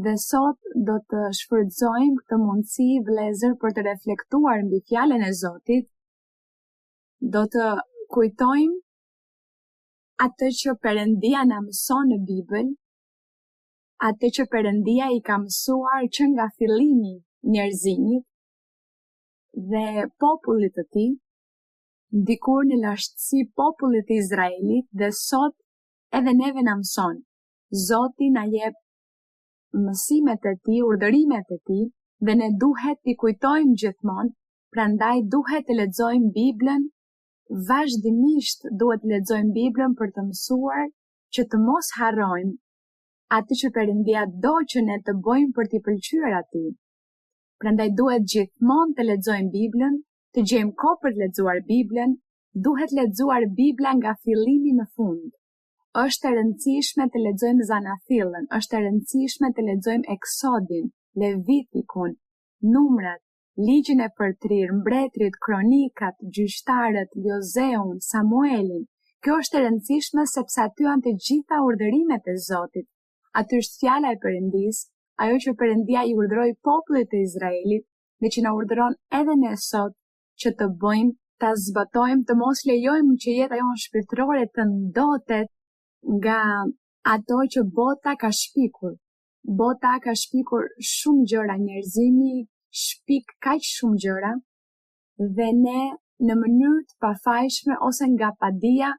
Dhe sot do të shfrytëzojmë këtë mundësi vëllezër për të reflektuar mbi fjalën e Zotit. Do të kujtojmë atë që Perëndia na mëson në Bibël, atë që Perëndia i ka mësuar që nga fillimi njerëzimit dhe popullit të tij, dikur në lashtësi popullit të Izraelit dhe sot edhe neve na mëson. Zoti na jep mësimet e tij, urdhërimet e tij dhe ne duhet t'i kujtojmë gjithmonë, prandaj duhet të lexojmë Biblën, vazhdimisht duhet të lexojmë Biblën për të mësuar që të mos harrojmë atë që Perëndia do që ne të bëjmë për t'i pëlqyer atij. Prandaj duhet gjithmonë të lexojmë Biblën, të gjejmë kohë për të lexuar Biblën, duhet lexuar Bibla nga fillimi në fund. Është e rëndësishme të lexojmë Zanafillën, është e rëndësishme të lexojmë Eksodin, Levitikun, Numrat, Ligjin e Përtrir, Mbretërit, Kronikat, Gjyqtarët, Jozeun, Samuelin. Kjo është e rëndësishme sepse aty janë të gjitha urdhërimet e Zotit. Aty është fjala e Perëndisë, ajo që Perëndia i urdhëroi popullit të Izraelit dhe që na urdhëron edhe ne sot që të bëjmë, ta zbatojmë, të mos lejojmë që jeta jonë shpirtërore të ndotet nga ato që bota ka shpikur. Bota ka shpikur shumë gjëra, njerëzimi shpik kaq shumë gjëra dhe ne në mënyrë të pafajshme ose nga padia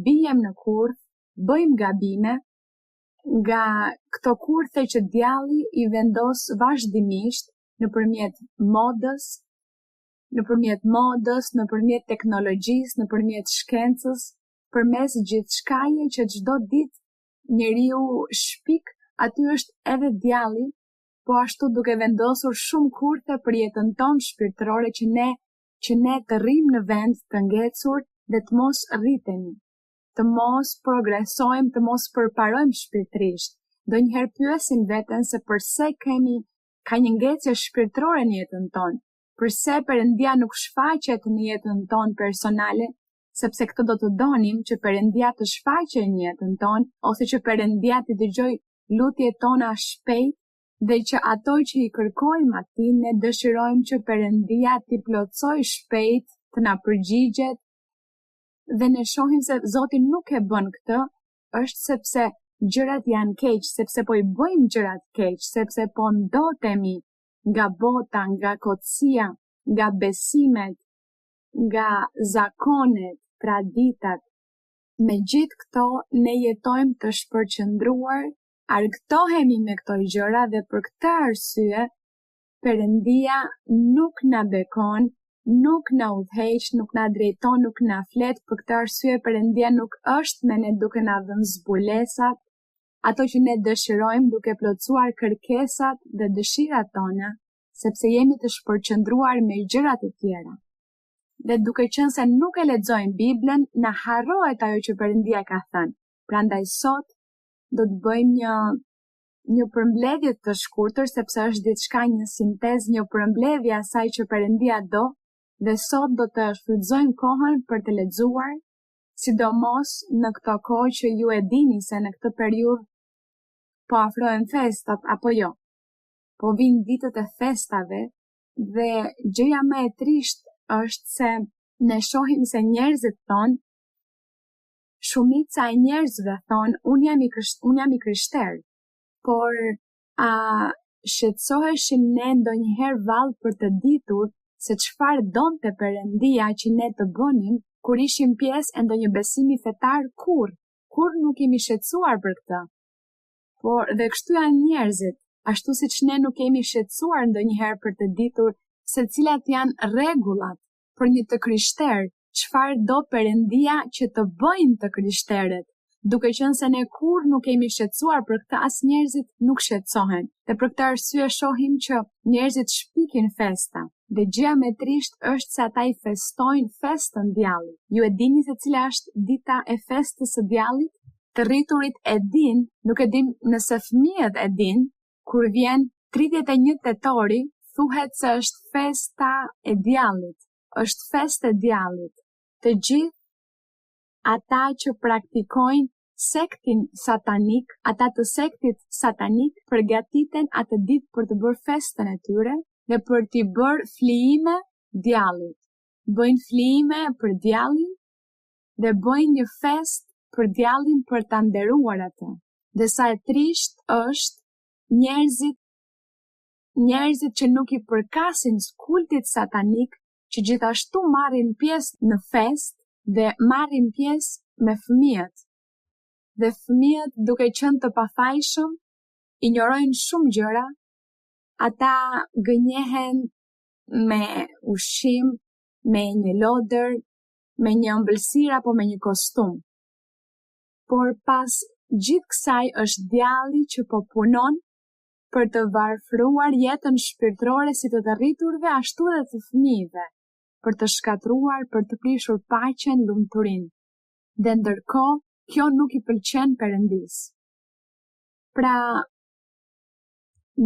bijem në kurth, bëjmë gabime nga këto kurthe që djalli i vendos vazhdimisht nëpërmjet modës, nëpërmjet teknologjisë, nëpërmjet shkencës, përmes gjithçkaje që çdo ditë njeriu shpik, aty është edhe djalli, po ashtu duke vendosur shumë kurthe për jetën tonë shpirtërore që ne të rrim në vend të ngecur dhe të mos rritemi, të mos progresojmë, të mos përparojmë shpirtërisht. Donjëherë pyesim veten se pse ka një ngecje shpirtërore në jetën tonë, pse Perëndia nuk shfaqet në jetën tonë personale, sepse këtë do të donim që Perëndia të shfaqej në jetën tonë, ose që Perëndia të dëgjoj lutjet tona shpejt, dhe që ato që i kërkojmë atij ne dëshirojmë që Perëndia t'i plotësoj shpejt, të na përgjigjet, dhe ne shohim se Zoti nuk e bën këtë, është sepse gjërat janë keq, sepse po i bëjmë gjërat keq, sepse po ndotemi nga bota, nga kotësia, nga besimet, nga zakonet, traditat. Me gjithë këto, ne jetojmë të shpërqendruar, argëtohemi me këto gjëra dhe për këtë arsye, Perëndia nuk na bekon, nuk na udhëheq, nuk na drejton, nuk na flet, për këtë arsye Perëndia nuk është me ne duke na dhënë zbulesat, ato që ne dëshirojmë duke plotësuar kërkesat dhe dëshirat tona, sepse jemi të shpërqendruar me gjërat e tjera. Dhe duke qenë se nuk e lexojmë Biblën, na harrohet ajo që Perëndia ka thënë. Prandaj sot do të bëjmë një përmbledhje të shkurtër, sepse është diçka, një sintezë, një përmbledhje asaj që Perëndia do, dhe sot do të shfrytëzojmë kohën për të lexuar, sidomos në këtë kohë që ju e dini se në këtë periudhë po afrohen festat apo jo. Po vinë ditët e festave dhe gjëja më e trisht është se ne shohim se njerëzit thonë, shumica e njerëzve thonë, unë jam i krishter, por a shqetësoheshim ne ndonjëherë vallë për të ditur se çfarë donte Perëndia që ne të bënim kur ishim pjesë e ndonjë besimi fetar? Kur nuk jemi shqetësuar për këtë. Por dhe kështu janë njerëzit, ashtu siç ne nuk jemi shqetësuar ndonjëherë për të ditur se cilat janë rregullat për një të krishter, çfarë do Perëndia që të bëjnë të krishterët, duke qenë se ne kur nuk kemi shqetësuar për këtë, as njerëzit nuk shqetësohen. Dhe për këtë arsye shohim që njerëzit shpikin festa. Dhe gjëja më e trisht është se ata i festojnë festën djallit. Ju e dini se cila është dita e festës së djallit? Të rriturit e din, nuk e dim nëse fëmijët e din, kur vjen 31 tetori, thuhet se është festa e djallit, është festë e djallit. Të gjithë ata që praktikojnë sektin satanik, ata të sektit satanik përgatiten atë ditë për të bërë festën e tyre dhe për t'i bërë flijime djallit. Bëjnë flijime për djallin dhe bëjnë një fest për djallin për ta nderuar atë. Dhe sa e trisht është njerëzit që nuk i përkasin kultit satanik, që gjithashtu marrin pjesë në fest dhe marrin pjesë me fëmijët. Dhe fëmijët, duke qenë të pafajshëm, injorojnë shumë gjëra, ata gënjehen me ushqim, me një lodër, me një ëmbëlsirë apo me një kostum. Por pas gjithë kësaj është djalli që po punon për të varfëruar jetën shpirtërore si të rriturve ashtu edhe të fëmijëve, për të shkatruar, për të prishur paqen, lumturinë. Dhe ndërkohë, kjo nuk i pëlqen Perëndis. Pra,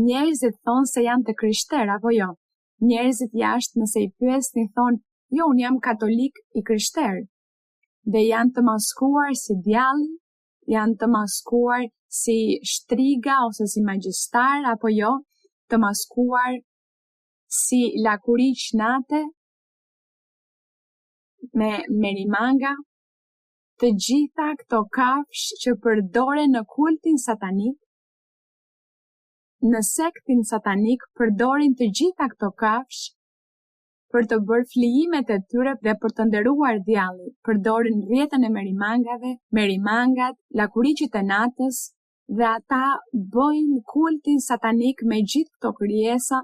njerëzit thonë se janë të krishterë, apo jo? Njerëzit jashtë nëse i pyesni thonë, jo, unë jam katolik i krishterë. Dhe janë të maskuar si djalli, janë të maskuar si shtriga ose si magjistar, apo jo, të maskuar si lakuriq nate, me merimanga, të gjitha këto kafsh që përdoren në kultin satanik, në sektin satanik përdorin të gjitha këto kafsh për të bërë flijimet e tyre dhe për të nderuar djallin. Përdorin rrjetën e merimangat, lakuriqit e natës, dhe ata bëjnë kultin satanik me gjithë këto krijesa,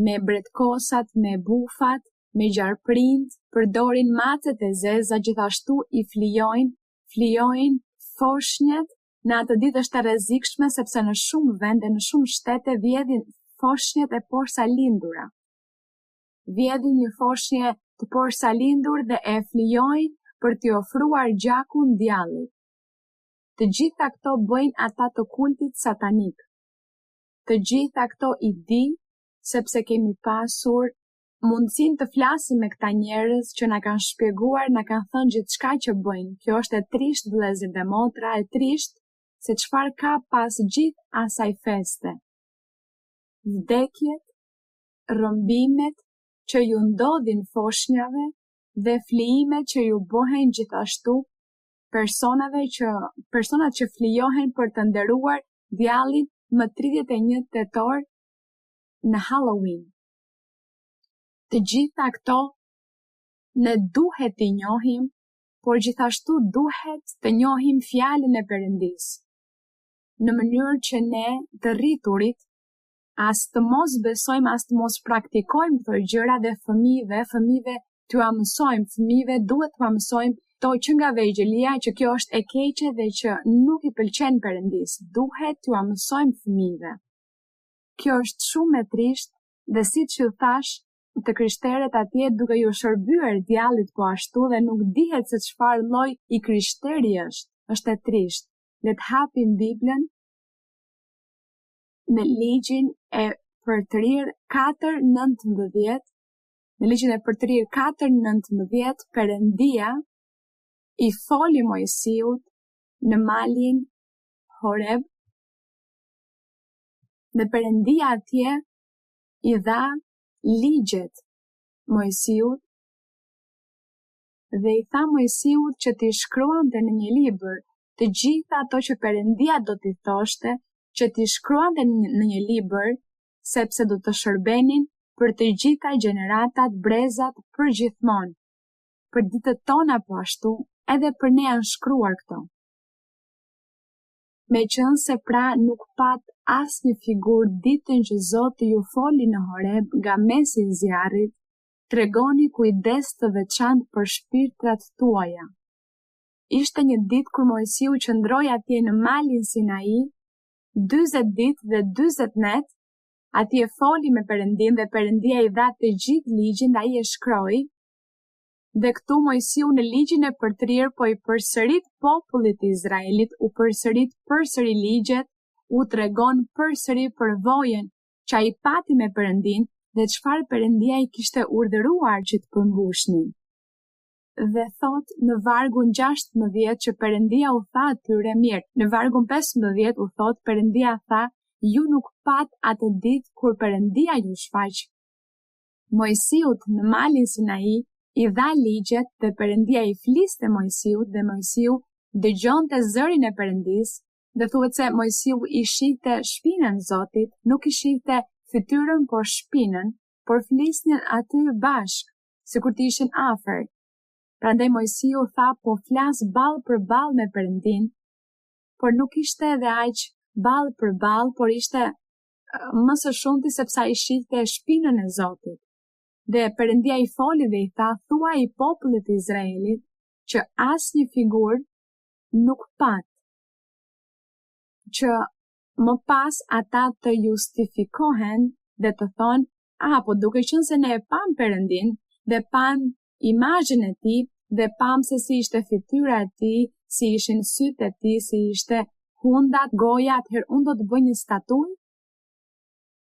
me bretkosat, me bufat, me gjarprind, përdorin macet e zeza, gjithashtu i flijojnë foshnjët. Në atë ditë është e rrezikshme sepse në shumë vende, në shumë shtete vjedhin foshnjët e porsalindura. Vjedhin një foshnje të porsalindur dhe e flijojnë për t'i ofruar gjakun djallit. Të gjitha këto bëjnë ata të kultit satanik. Të gjitha këto i di sepse kemi pasur mundësinë të flasim me këta njerëz që na kanë shpjeguar, na kanë thënë gjithçka që bëjnë. Kjo është e trisht, vëllezër dhe motra, e trisht se çfarë ka pas gjithë asaj feste. Vdekjet, rrëmbimet që ju ndodhin foshnjave dhe flijimet që ju bëhen gjithashtu personat që flijohen për të nderuar djallin më 31 tetor në Halloween. Të gjitha këto ne duhet t'i njohim, por gjithashtu duhet të njohim fjalën e Perëndis, në mënyrë që ne të rriturit as të mos besojmë, as të mos praktikojmë këto gjëra dhe fëmijëve t'ua mësojmë, fëmijëve duhet t'ua mësojmë to që nga vejgjelia që kjo është e keqe dhe që nuk i pëlqen Perëndis. Duhet t'ua mësojmë fëmijëve. Kjo është shumë e trisht dhe siç ju thash, të krishterët atje duke ju shërbyer djallit po ashtu dhe nuk dihet se çfarë lloj i krishteri është e trisht. Le të hapim Biblën në ligjin e Përtërir 4:19. Në ligjin e Përtërir 4:19, Perëndia i foli Mojsiut në malin Horeb, dhe Perëndia atje i dha ligjet Mojsiut dhe i tha Mojsiut që t'i shkruante në një libër të gjitha ato që Perëndia do t'i thoshte, që t'i shkruante në një libër, sepse do të shërbenin për të gjitha gjeneratat, brezat, për gjithmonë. Për ditët tona po ashtu, edhe për ne janë shkruar këto. Meqense pra nuk pat asnjë figurë ditën që Zoti ju foli në Horeb nga mesi i zjarrit, tregoni kujdes të veçantë për shpirtrat tuaja. Ishte një ditë kur Mojsiu qëndroi atje në malin Sinai, 40 ditë dhe 40 net, atje foli me Perëndin dhe Perëndia i dha të gjithë ligjin dhe ai e shkroi. Dhe këtu Mojsiu në ligjin e Përtërir po i përsërit popullit të Izraelit, u përsërit përsëri ligjet, u tregon përsëri përvojën që ai pati me Perëndin dhe çfarë Perëndia i kishte urdhëruar që të përmbushnin. dhe thot në vargun 16 që Perëndia u tha atyre mirë. Në vargun 15 u thot Perëndia tha, ju nuk pat atë ditë kur Perëndia ju shfaq Mojsiut në malin Sinai, i dha ligjet dhe Perëndia i fliste Mojsiut dhe Mojsiu dëgjonte zërin e Perëndisë, dhe thuhet se Mojsiu i shihte shpinën Zotit, nuk i shihte fytyrën por shpinën, por flisnin aty bashk, sikur të ishin afër. Prandaj Mojsiu tha, po flas ball për ball me Perëndin, por nuk ishte edhe aq ball për ball, por ishte më së shumti sepse ai shihte shpinën e Zotit. Dhe Perëndia i foli dhe i tha, thua i popullit të Izraelit që asnjë figurë nuk pat, që më pas ata të justifikohen dhe të thonë, po duke qenë se ne e pam Perëndin dhe pam imazhin e tij dhe pam se si ishte fytyra e tij, si ishin sytë e tij, si ishte hundat, goja, atëherë unë do të bëj një statuj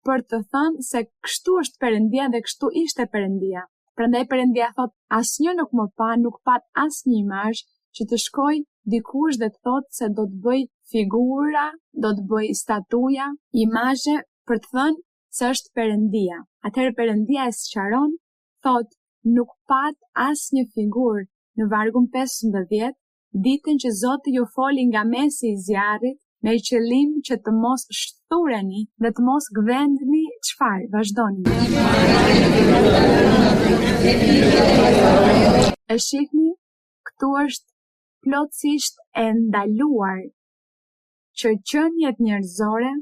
për të thënë se kështu është Perëndia dhe kështu ishte Perëndia. Prandaj Perëndia thot, asnjë nuk më pa, nuk pat asnjë imazh që të shkoj dikush dhe të thotë se do të bëj figura, do të bëj statuja, imazhe për të thënë se është Perëndia. Atëherë Perëndia e sqaron, thot, nuk pat asnjë figurë në vargun 15, ditën që Zoti ju foli nga mesi i zjarrit, me qëllim që të mos shtureni dhe të mos gdhendni çfarë, vazhdoni. E shihni, këtu është plotësisht e ndaluar që qenjet njerëzore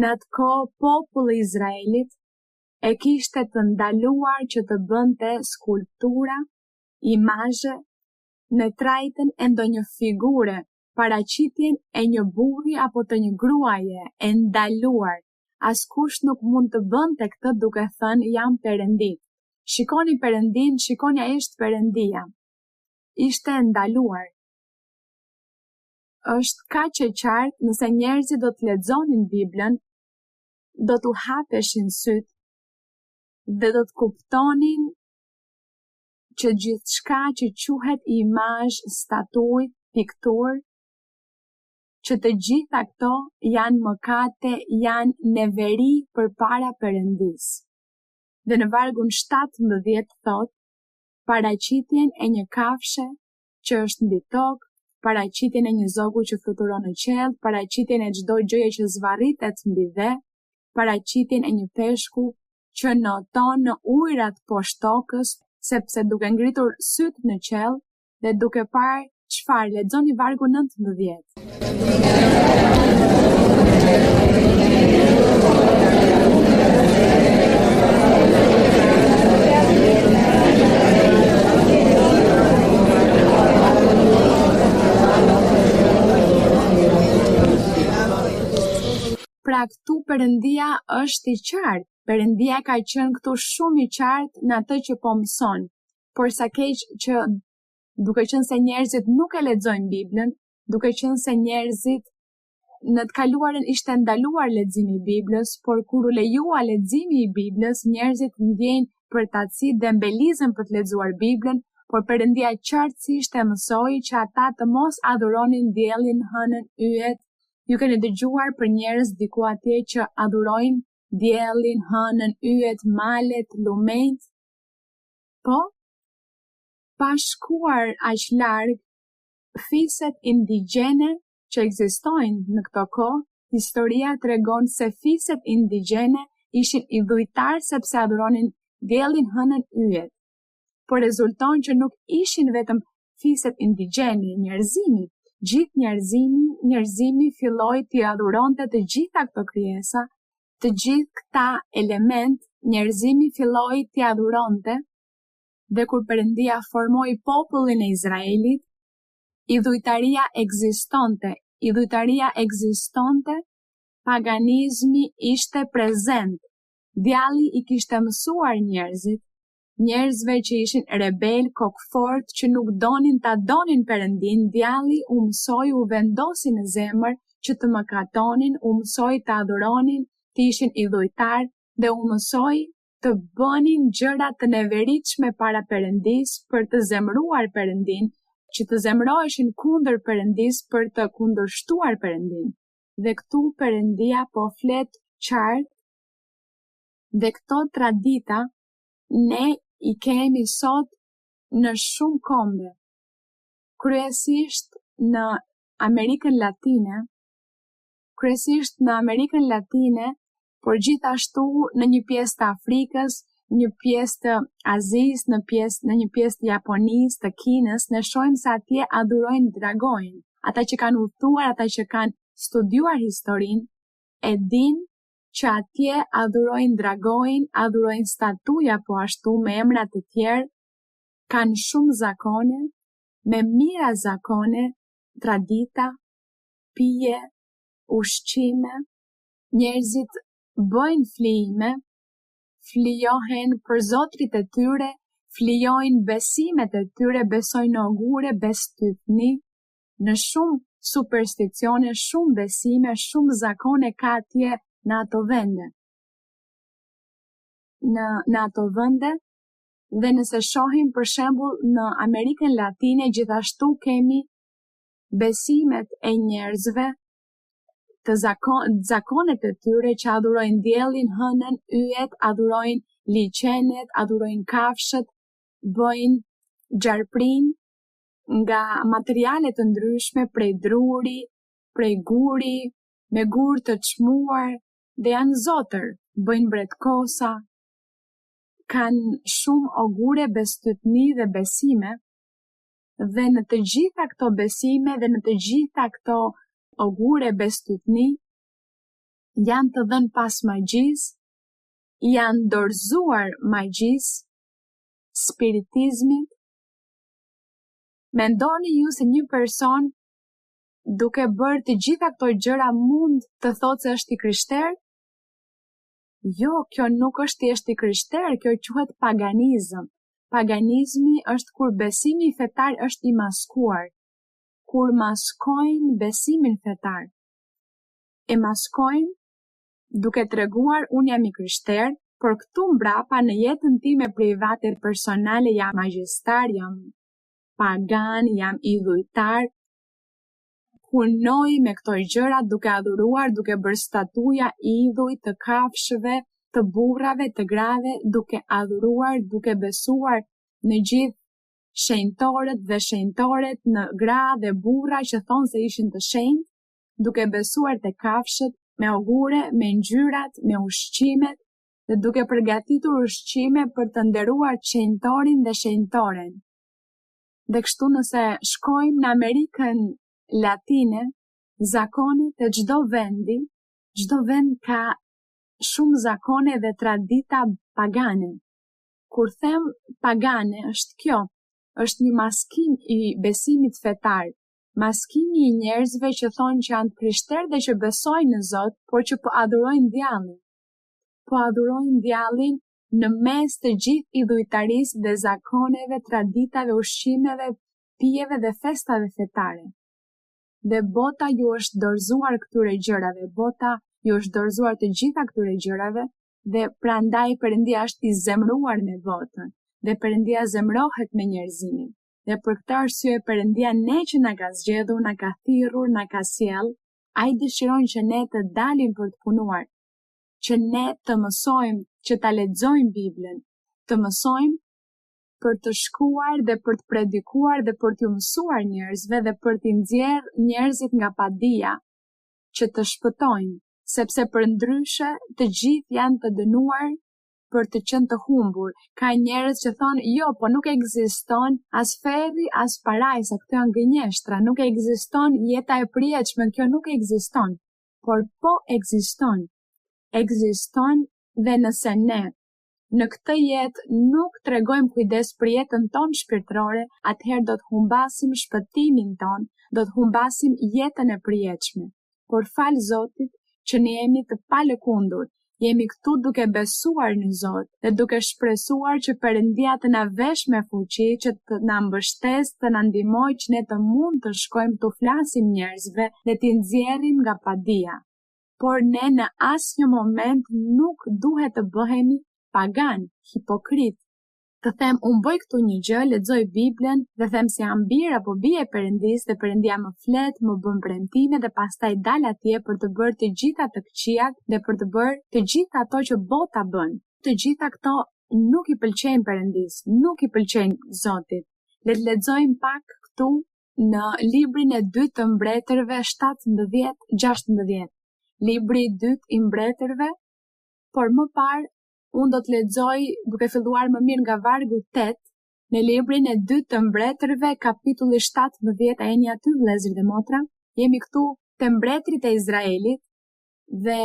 në atë kohë populli i Izraelit e kishte të ndaluar që të bënte skulptura, imazhe në trajtën e ndonjë figure, paraqitjen e një burri apo të një gruaje, e ndaluar. Askush nuk mund të bënte këtë duke thënë jam Perëndi. Shikoni Perëndin, shikoni ai është Perëndia. Ishte ndaluar. Është kaq e qartë nëse njerëzit do të lexonin Biblën, do t'u hapeshin syt dhe do të kuptonin që gjithçka që quhet imazh, statuj, piktur, që të gjitha këto janë mëkate, janë neveri përpara Perëndisë. Dhe në vargun 17 thot, paraqitjen e një kafshe që është mbi tokë, paraqitjen e një zogu që fluturon në qiell, paraqitjen e çdo gjëje që zvarritet mbi dhe, paraqitjen e një peshku që noton në ujërat poshtë tokës, sepse duke ngritur syt në qiell dhe duke parë çfarë, lexoni vargu 19. Pra këtu Perëndia është i qartë. Perëndia ka qenë këtu shumë i qartë në atë që po mëson. Por sa keq që duke qenë se njerëzit nuk e lexojnë Biblën, duke qenë se njerëzit në të kaluarën ishte ndaluar leximi i Biblës, por kur u lejua leximi i Biblës, njerëzit ndjejnë përtatësi dhe mbelizën për të lexuar Biblën, por Perëndia qartësisht e mësoi që ata të mos adhuronin diellin, hënën, yjet. Ju keni dëgjuar për njerëz diku atje që adhurojnë diellin, hënën, yjet, malet, lumenjt? Po, pa shkuar aq larg, fiset indigjene që ekzistojnë në këto kohë, historia tregon se fiset indigjene ishin idhujtar sepse adhuronin diellin, hënën, yjet. Por rezulton që nuk ishin vetëm fiset indigjene, njerëzimi. Gjithë njerëzimi filloi t'i adhuronte të gjitha këto krijesa, të gjithë këta element, njerëzimi filloi t'i adhuronte, dhe kur Perëndia formoi popullin e Izraelit, idhujtaria ekzistonte, paganizmi ishte prezent. Djalli i kishte mësuar njerëzve që ishin rebel, kokfort, që nuk donin ta donin Perëndin, djalli u mësoi, u vendosi në zemër që të mëkatonin, u mësoi të adhuronin, të ishin idhujtar dhe u mësoi të të bënin gjëra të neveritshme para Perëndis për të zemëruar Perëndin, që të zemëroheshin kundër Perëndis për të kundërshtuar Perëndin. Dhe këtu Perëndia po flet qartë, dhe këto tradita ne i kemi sot në shumë kombe, kryesisht në Amerikën Latine, por gjithashtu në një pjesë të Afrikës, një pjesë të Azisë, në një pjesë të Japonisë, të Kinës, ne shohim se atje adhurojnë dragoin. Ata që kanë udhëtuar, ata që kanë studiuar historinë, e din që atje adhurojnë dragoin, adhurojnë statuja po ashtu me emra të tjerë, kanë shumë zakone, me mira zakone, tradita, pije, ushqime, njerëzit bëjnë flijime, flijohen për zotrit e tyre, flijojnë besimet e tyre, besojnë ogure, bestytni, në shumë supersticione, shumë besime, shumë zakone ka atje në ato vende. Në ato vende, dhe nëse shohim për shembull në Amerikën Latine, gjithashtu kemi besimet e njerëzve, të zakonet e tyre që adhurojnë diellin, hënën, yjet, adhurojnë liçenet, adhurojnë kafshët, bëjnë gjarprin nga materiale të ndryshme, prej druri, prej guri, me gur të çmuar, dhe janë zotër, bëjnë bretkosa, kanë shumë ogure, bestytni dhe besime, dhe në të gjitha këto besime dhe në të gjitha këto ogure, bestytni, janë të dhënë pas magjisë, janë dorëzuar magjisë, spiritizmit. Mendoni ju se një person duke bërë të gjitha këto gjëra mund të thotë se është i krishter? Jo, kjo nuk është thjesht i krishter, kjo quhet paganizëm. Paganizmi është kur besimi fetar është i maskuar, kur maskojnë besimin fetar. E maskojnë duke treguar unë jam i krishter, por këtu mbrapa në jetën time private personale jam magjistar, jam pagan, jam idhujtar, punoj me këto gjëra duke adhuruar, duke bërë statuja idhuj të kafshëve, të burrave, të grave, duke adhuruar, duke besuar në gjithë shenjtorët dhe shenjtoret, në gra dhe burra që thonë se ishin të shenjtë, duke besuar te kafshët, me ogure, me ngjyrat, me ushqimet, dhe duke përgatitur ushqime për të nderuar shenjtorin dhe shenjtoren. Dhe kështu nëse shkojmë në Amerikën Latine, zakonet e çdo vend ka shumë zakone dhe tradita pagane. Kur them pagane, është kjo, është një maskim i besimit fetar, maskimi i njerëzve që thonë që janë krishterë dhe që besojnë në Zot, por që po adhurojnë djallin. Po adhurojnë djallin në mes të gjithë idhujtarisë dhe zakoneve, traditave, ushqimeve, pijeve dhe festave fetare. Dhe bota ju është dorëzuar këtyre gjërave, bota ju është dorëzuar të gjitha këtyre gjërave, dhe prandaj Perëndia është i zemëruar me botën, dhe Perëndia zemërohet me njerëzimin. Dhe për këtë arsye Perëndia ne që na ka zgjedhur, na ka thirrur, na ka sjell, ai dëshiron që ne të dalim për të punuar, që ne të mësojmë, që ta lexojmë Biblën, të mësojmë për të shkuar dhe për të predikuar dhe për të mësuar njerëzve dhe për të nxjerrë njerëzit nga padia, që të shpëtojnë, sepse përndryshe të gjithë janë të dënuar për të qenë të humbur. Ka njerëz që thonë, jo, po nuk ekziston as ferri, as parajsa, këto janë gënjeshtra, nuk ekziston jeta e përjetshme, kjo nuk ekziston, por po ekziston. Ekziston, dhe nëse ne në këtë jetë nuk tregojmë kujdes për jetën tonë shpirtërore, atëherë do të humbasim shpëtimin tonë, do të humbasim jetën e përjetshme. Por fal Zotit që ne jemi të palëkundur, jemi këtu duke besuar në Zot dhe duke shpresuar që Perëndia të na vesh me fuqi, që të na mbështes, të na ndihmojë që ne të mund të shkojmë të flasim njerëzve dhe t'i nxjerrim nga padia. Por ne në asnjë moment nuk duhet të bëhemi pagan, hipokrit, të them unë bëj këtu një gjë, lexoj Biblën dhe them se jam bir apo bie e Perëndis dhe Perëndia më flet, më bën premtime dhe pastaj dal atje për të bërë të gjitha të këqijat dhe për të bërë të gjitha ato që bota bën. Të gjitha këto nuk i pëlqejnë Perëndis, nuk i pëlqejnë Zotit. Le të lexojmë pak këtu në librin e 2 të mbretërve 17-16. Libri i 2 i mbretërve, por më parë unë do të lexoj duke filluar më mirë nga vargu 8 në librin e 2 të mbretërve, kapitulli 17, a jeni aty vëllezër dhe motra? Jemi këtu te mbretërit e Izraelit dhe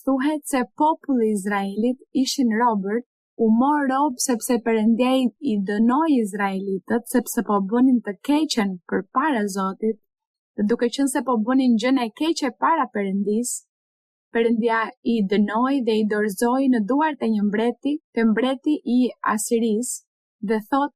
thuhet se populli i Izraelit ishin robër, u mor rob sepse Perëndia i dënoi izraelitët sepse po bënin të keqen përpara Zotit, dhe duke qenë se po bënin gjën e keqe para Perëndis, Perëndia i dënoi dhe i dorëzoi në duart e një mbreti, te mbreti i Asiris, dhe thot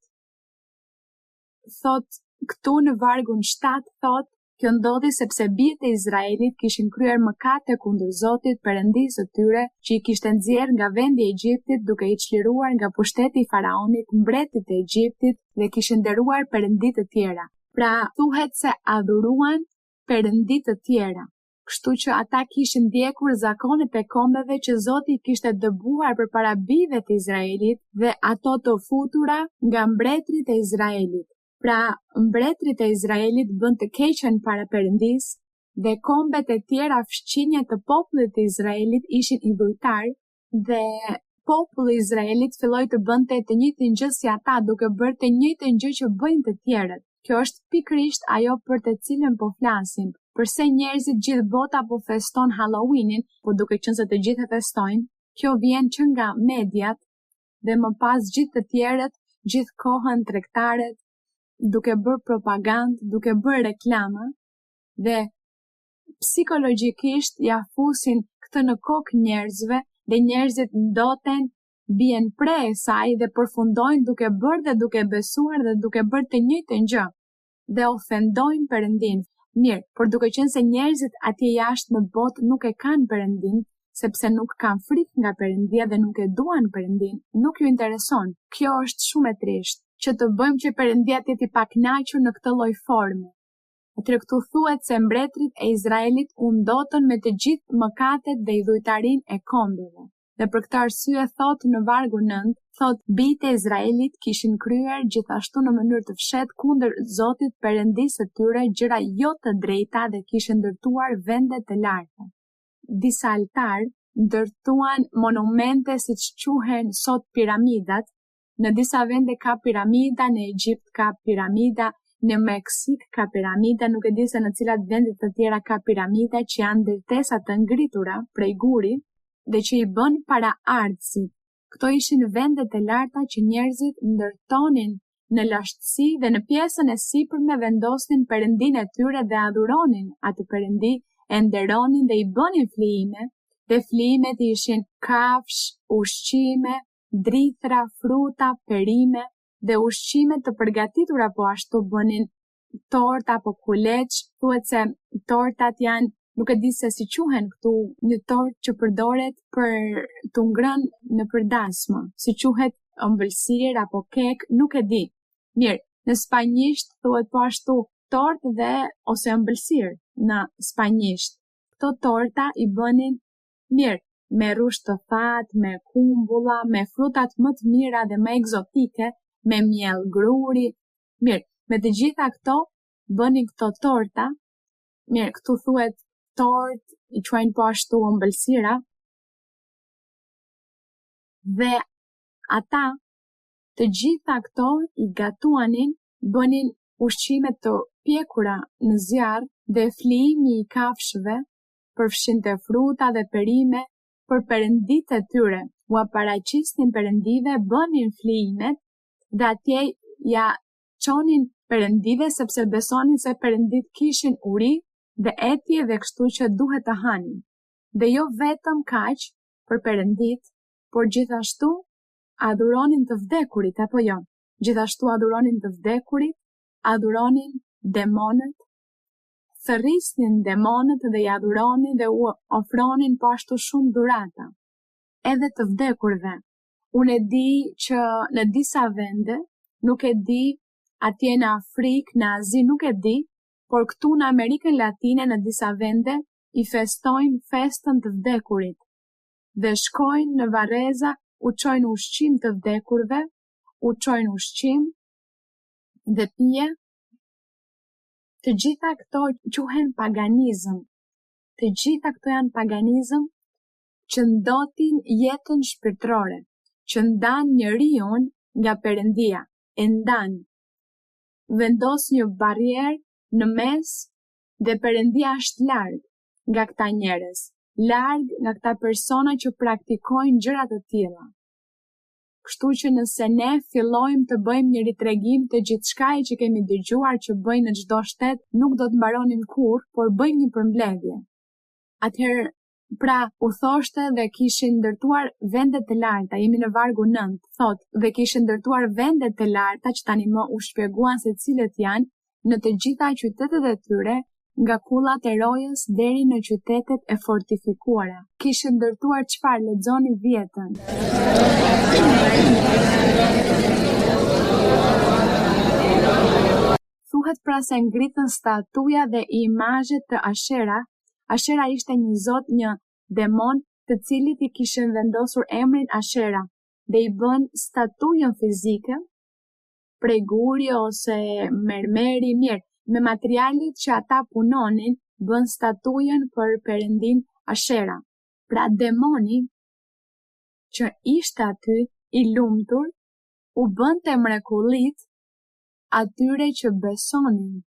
këtu në vargun 7 thot, kjo ndodhi sepse bijtë e Izraelit kishin kryer mëkate kundër Zotit, Perëndisë së tyre, që i kishte nxjerrë nga vendi i Egjiptit duke i çliruar nga pushteti i Faraonit, mbretit të Egjiptit, dhe kishin nderuar perëndi të tjera. Pra thuhet se adhuruan perëndi të tjera. Kështu që ata kishin ndjekur zakonet e kombeve që Zoti kishte dëbuar përpara bijve të Izraelit dhe ato të futura nga mbretërit e Izraelit. Pra, mbretërit e Izraelit bën të keqen para Perëndis dhe kombet e tjera fshqinje të popullit të Izraelit ishin idhujtar dhe populli i Izraelit filloi të bënte të njëjtin gjë si ata, duke bërë të njëjtin gjë që bëjnë të tjerët. Kjo është pikërisht ajo për të cilën po flasim. Përse njerëzit gjithë bota po feston Halloweenin, po duke qenë se të gjithë e festojnë, kjo vjen që nga mediat dhe më pas gjithë të tjerët, gjithë kohën tregtarët, duke bërë propagandë, duke bërë reklama dhe psikologjikisht ja fusin këtë në kokë njerëzve dhe njerëzit ndoten, bien pre e saj dhe përfundojnë duke bërë dhe duke besuar dhe duke bërë të njëjtën gjë dhe ofendojnë Perëndin. Mirë, por duke qenë se njerëzit atje jashtë në botë nuk e kanë Perëndin, sepse nuk kanë frikë nga Perëndia dhe nuk e duan Perëndin, nuk ju intereson. Kjo është shumë e trisht, që të bëjmë që Perëndia të jetë i pakënaqur në këtë lloj forme. Atëherë këtu thuhet se mbretërit e Izraelit u ndotën me të gjithë mëkatet dhe idhujtarinë e kombeve. Dhe për këtë arsye thot në vargu 9, thot bijtë e Izraelit kishin kryer gjithashtu në mënyrë të fshehtë kundër Zotit Perëndisë së tyre gjëra jo të drejta dhe kishin ndërtuar vende të larta. Disa altar ndërtuan monumente siç quhen sot piramidat. Në disa vende ka piramida, në Egjipt ka piramida, në Meksik ka piramida, nuk e di se në cilat vende të tjera ka piramida që janë ndërtesa të ngritura prej guri dhe që i bën para ardhësit. Këto ishin vendet e larta që njerëzit ndërtonin në lashtësi dhe në pjesën e sipërme vendosnin perëndinë e tyre dhe adhuronin atë perëndi, e nderonin dhe i bënin flijime, dhe flijimet ishin kafsh, ushqime, drithra, fruta, perime dhe ushqime të përgatitura, po ashtu bënin torta apo kuleç. Thuhet se tortat janë, nuk e di se si quhen këtu, një tortë që përdoret për të ngrënë në përdasmë, si quhet ëmbëlsirë apo kek, nuk e di. Mirë, në spanjisht thuhet po ashtu tortë dhe ose ëmbëlsirë në spanjisht. Këto torta i bënin mirë, me rrushë të thatë, me kumbulla, me frutat më të mira dhe më egzotike, me miell gruri. Mirë, me të gjitha këto bënin këto torta. Mirë, këtu thuhet tortë, i quajnë po ashtu ëmbëlsira. Dhe ata të gjitha këto i gatuanin, bënin ushqime të pjekura në zjarr dhe flijimi i kafshëve, përfshinte fruta dhe perime për perënditë e tyre. U paraqisnin perëndive, bënin flijimet dhe atje ja çonin perëndive sepse besonin se perëndit kishin uri dhe etje dhe kështu që duhet të hanin. Dhe jo vetëm kaq për perëndit, por gjithashtu adhuronin të vdekurit, apo jo? Gjithashtu adhuronin të vdekurit, adhuronin demonët, thërrisnin demonët dhe i adhuronin dhe u ofronin po ashtu shumë dhurata. Edhe të vdekurve, Unë e di që në disa vende, nuk e di atje në Afrikë, në Azi, nuk e di, por këtu në Amerikën Latine në disa vende i festojnë festën të vdekurit dhe shkojnë në varreza, u çojnë ushqim të vdekurve, u çojnë ushqim dhe pije. Të gjitha këto quhen paganizëm. Të gjitha këto janë paganizëm që ndotin jetën shpirtërore, që ndan njeriu nga Perëndia, e ndan. Vendos një barrierë në mes dhe Perëndia është larg nga këta njerëz, larg nga këta persona që praktikojnë gjëra të tilla. Kështu që nëse ne fillojmë të bëjmë një ritregim të gjithçkaje që kemi dëgjuar që bëjnë në çdo shtet, nuk do të mbaronim kurrë, por bëjmë një përmbledhje. Atëherë, pra, u thoshte dhe kishin ndërtuar vendet të larta, jemi në vargu 9, thot, dhe kishin ndërtuar vendet të larta që tani më u shpjeguan se cilët janë në të gjitha qytetet e tyre, nga kullat e rojës deri në qytetet e fortifikuara. Kishin ndërtuar çfarë? Lexoni vjetën. Thuhet pra se ngritën statuja dhe imazhe të Ashera. Ashera ishte një zot, një demon, të cilit i kishin vendosur emrin Ashera dhe i bën statujën fizike prej guri ose mermeri, mirë, me materialet që ata punonin, bën statujën për perëndin Ashera. Pra demoni që ishte aty i lumtur u bënte mrekullit atyre që besonin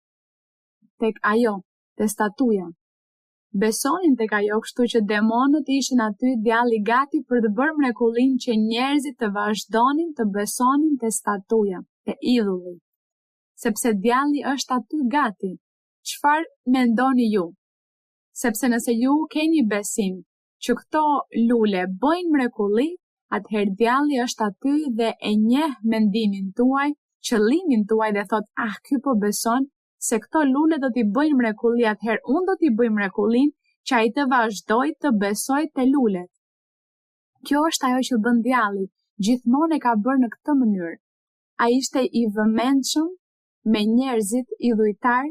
tek ajo, te statuja. Besonin tek ajo, kështu që demonët ishin aty djalli gati për të bërë mrekullin që njerëzit të vazhdonin të besonin te statuja, te idhulli. Sepse djalli është aty gati. Çfarë mendoni ju? Sepse nëse ju keni besim që këto lule bëjnë mrekulli, atëherë djalli është aty dhe e njeh mendimin tuaj, qëllimin tuaj dhe thot, ky po beson se këto lule do t'i bëjnë mrekulli, atëherë unë do t'i bëj mrekullin që ai të vazhdoj të besoj te lulet. Kjo është ajo që bën djalli, gjithmonë e ka bërë në këtë mënyrë. Ai ishte i vëmendshëm me njerëzit idhujtar,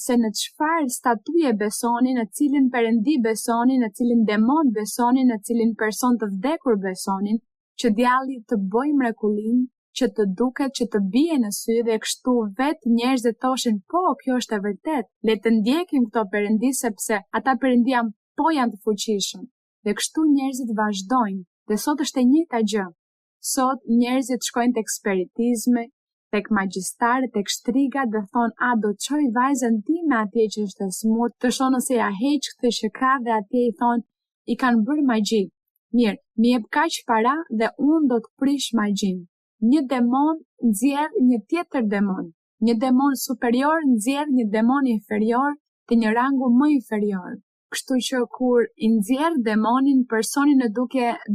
se në çfarë statuje besonin, në cilin perëndi besonin, në cilin demon besonin, në cilin person të vdekur besonin, që djalli të bëjë mrekullin, që të duket, që të bie në sy dhe kështu vetë njerëzit thoshin, po, kjo është e vërtet, le të ndjekim këto perëndi sepse ata perëndi janë të fuqishëm. Dhe kështu njerëzit vazhdojnë, dhe sot është e njëjta gjë. Sot njerëzit shkojnë tek spiritizmi, tek magjistarët, tek shtrigat dhe thonë, do të çoj vajzën time atje që është e smurt, të shoh nëse ja heq këtë që ka dhe atje i thonë, i kanë bërë magji. Mirë, më jep kaq para dhe unë do të prish magjin. Një demon nxjerr një tjetër demon. Një demon superior nxjerr një demon inferior të një rangu më inferior. Kështu që kur i nxjerr demonin, personin e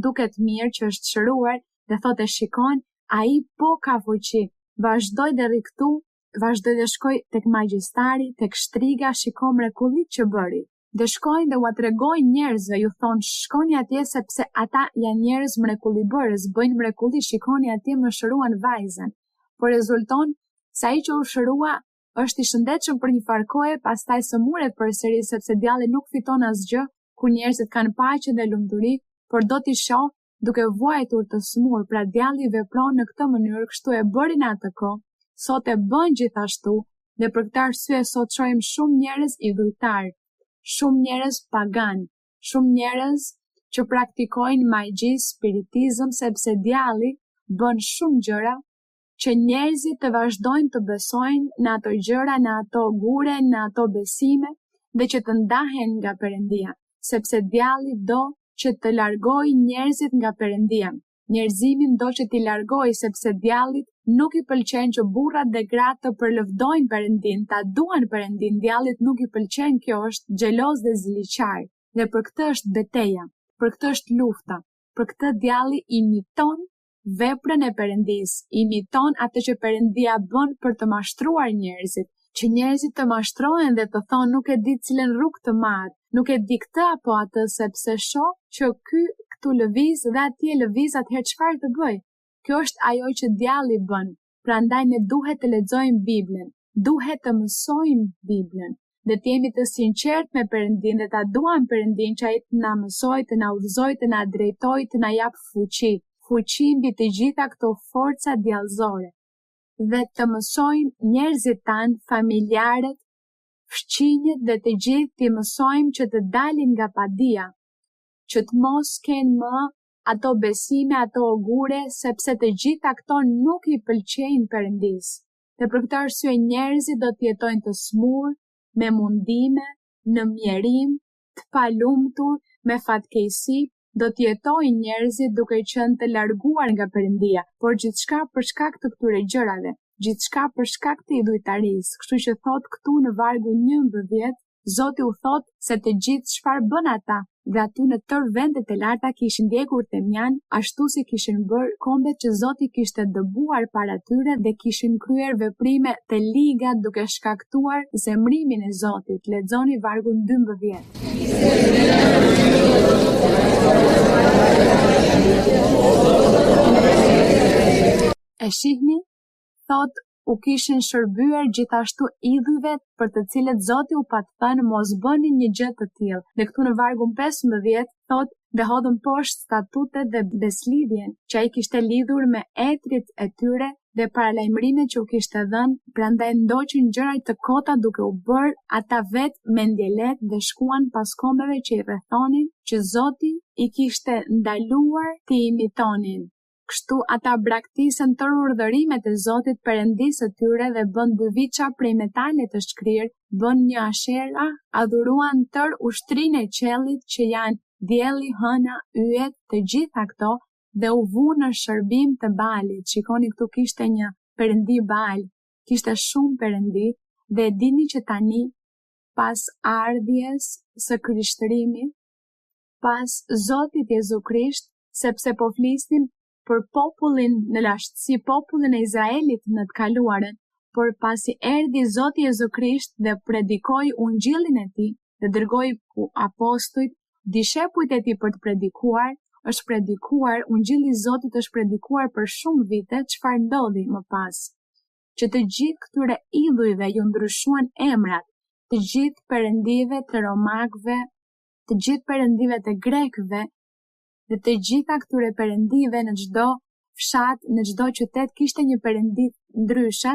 duket mirë që është shëruar dhe thotë shikojnë, ai po ka fuqi. Vazhdoj dhe riktu, vazhdoj dhe shkoj tek magjistari, tek shtriga, shiko mrekullit që bëri. Dhe shkojnë dhe ua tregojnë njerëzve, ju thonë, shkoni atje sepse ata janë njerëz mrekullibërës, bëjnë mrekulli, shikoni atje më shëruan vajzën. Por rezulton se ai që u shërua është i shëndetshëm për një farë kohe, pastaj së muret përsëri sepse djalli nuk fiton asgjë, ku njerëzit kanë paqe dhe lumturi, por do t'i shoh duke vuajtur të smur. Pra djalli vepron në këtë mënyrë, kështu e bëri në atë kohë, sot e bën gjithashtu, dhe për këtë arsye sot shohim shumë njerëz idhujtar, shumë njerëz pagan, shumë njerëz që praktikojnë magji, spiritizëm, sepse djalli bën shumë gjëra që njerëzit të vazhdojnë të besojnë në ato gjëra, në ato gure, në ato besime dhe që të ndahen nga Perëndia, sepse djalli do që të largoj njerëzit nga Perëndia. Njerëzimin do që t'i largoj sepse djallit nuk i pëlqen që burrat dhe gratë të përlëvdojnë Perëndin, ta duan Perëndin, djallit nuk i pëlqen, kjo është xheloz dhe ziliqar. Dhe për këtë është betejë, për këtë është lufta. Për këtë djalli imiton veprën e Perëndis, imiton atë që Perëndia bën për të mashtruar njerëzit, që njerëzit të mashtrohen dhe të thonë nuk e di cilën rrugë të marr, nuk e di këtë apo atë sepse shoh që këtu lëviz dhe atje lëviz, atëherë çfarë të bëj? Kjo është ajo që djalli bën. Prandaj ne duhet të lexojmë Biblën, duhet të mësojmë Biblën, dhe të jemi të sinqert me Perëndin dhe ta duam Perëndin që ai të na mësoj, të na udhëzoj, të na drejtoj, të na jap fuqi mbi të gjitha këto forca djallëzore. Dhe të mësojmë njerëzit tanë, familjarët, fëmijët dhe të gjithë të mësojmë që të dalin nga padia, që të mos kenë më ato besime, ato ogure, sepse të gjitha këto nuk i pëlqejnë Perëndis. Dhe për këtë arsye njerëzit do të jetojnë të smur, me mundime, në mjerim, të palumtur, me fatkeqësi, do të jetojnë njerëzit duke qenë të larguar nga Perëndia, por gjithçka për shkak të këtyre gjërave, gjithçka për shkak të idhujtarisë. Kështu që thot këtu në vargu 11, Zoti u thot se të gjithë çfarë bën ata, dhe aty në tërë vendet e larta kishin ndjekur temjan, ashtu si kishin bërë kombet që Zoti kishte dëbuar para tyre dhe kishin kryer veprime të liga duke shkaktuar zemrimin e Zotit. Lexoni vargun 12. E shihni? Thot u kishin shërbyer gjithashtu idhujve për të cilët Zoti u pat thënë mos bëni një gjë të tillë. Dhe këtu në vargun 15 thot dhe hodhën poshtë statutet dhe beslidhjen që ai kishte lidhur me etrit e tyre dhe paralajmërimet që u kishte dhënë, prandaj ndoqën gjëra të kota duke u bërë ata vetë mendjelet dhe shkuan pas kombeve që i rrethonin, që Zoti i kishte ndaluar të imitonin. Kështu ata braktisën tërë urdhërimet e Zotit Perëndisë së tyre dhe bën byviça prej metale të shkrirë, bën një ashera, adhuruan tërë ushtrinë e qiellit që janë dielli, hëna, yjet, të gjitha këto dhe u vunë në shërbim të Baalit. Shikoni këtu kishte një perëndi Baal, kishte shumë perëndi dhe dini që tani pas ardhjes së krishtërimit, pas Zotit Jezu Krisht, sepse po flisnim për popullin në lashtësi, popullin e Izraelit në të kaluarën, por pasi erdhi Zoti Jezu Krisht dhe predikoi ungjillin e tij dhe dërgoi apostujt, dishepujt e tij për të predikuar, është predikuar ungjilli i Zotit është predikuar për shumë vite. Çfarë ndodhi më pas? Që të gjithë këtyre idhujve ju ndryshuan emrat, të gjithë perëndive të romakëve, të gjithë perëndive të grekëve, dhe të gjitha këtyre perëndive në çdo fshat, në çdo qytet kishte një perëndi ndryshe.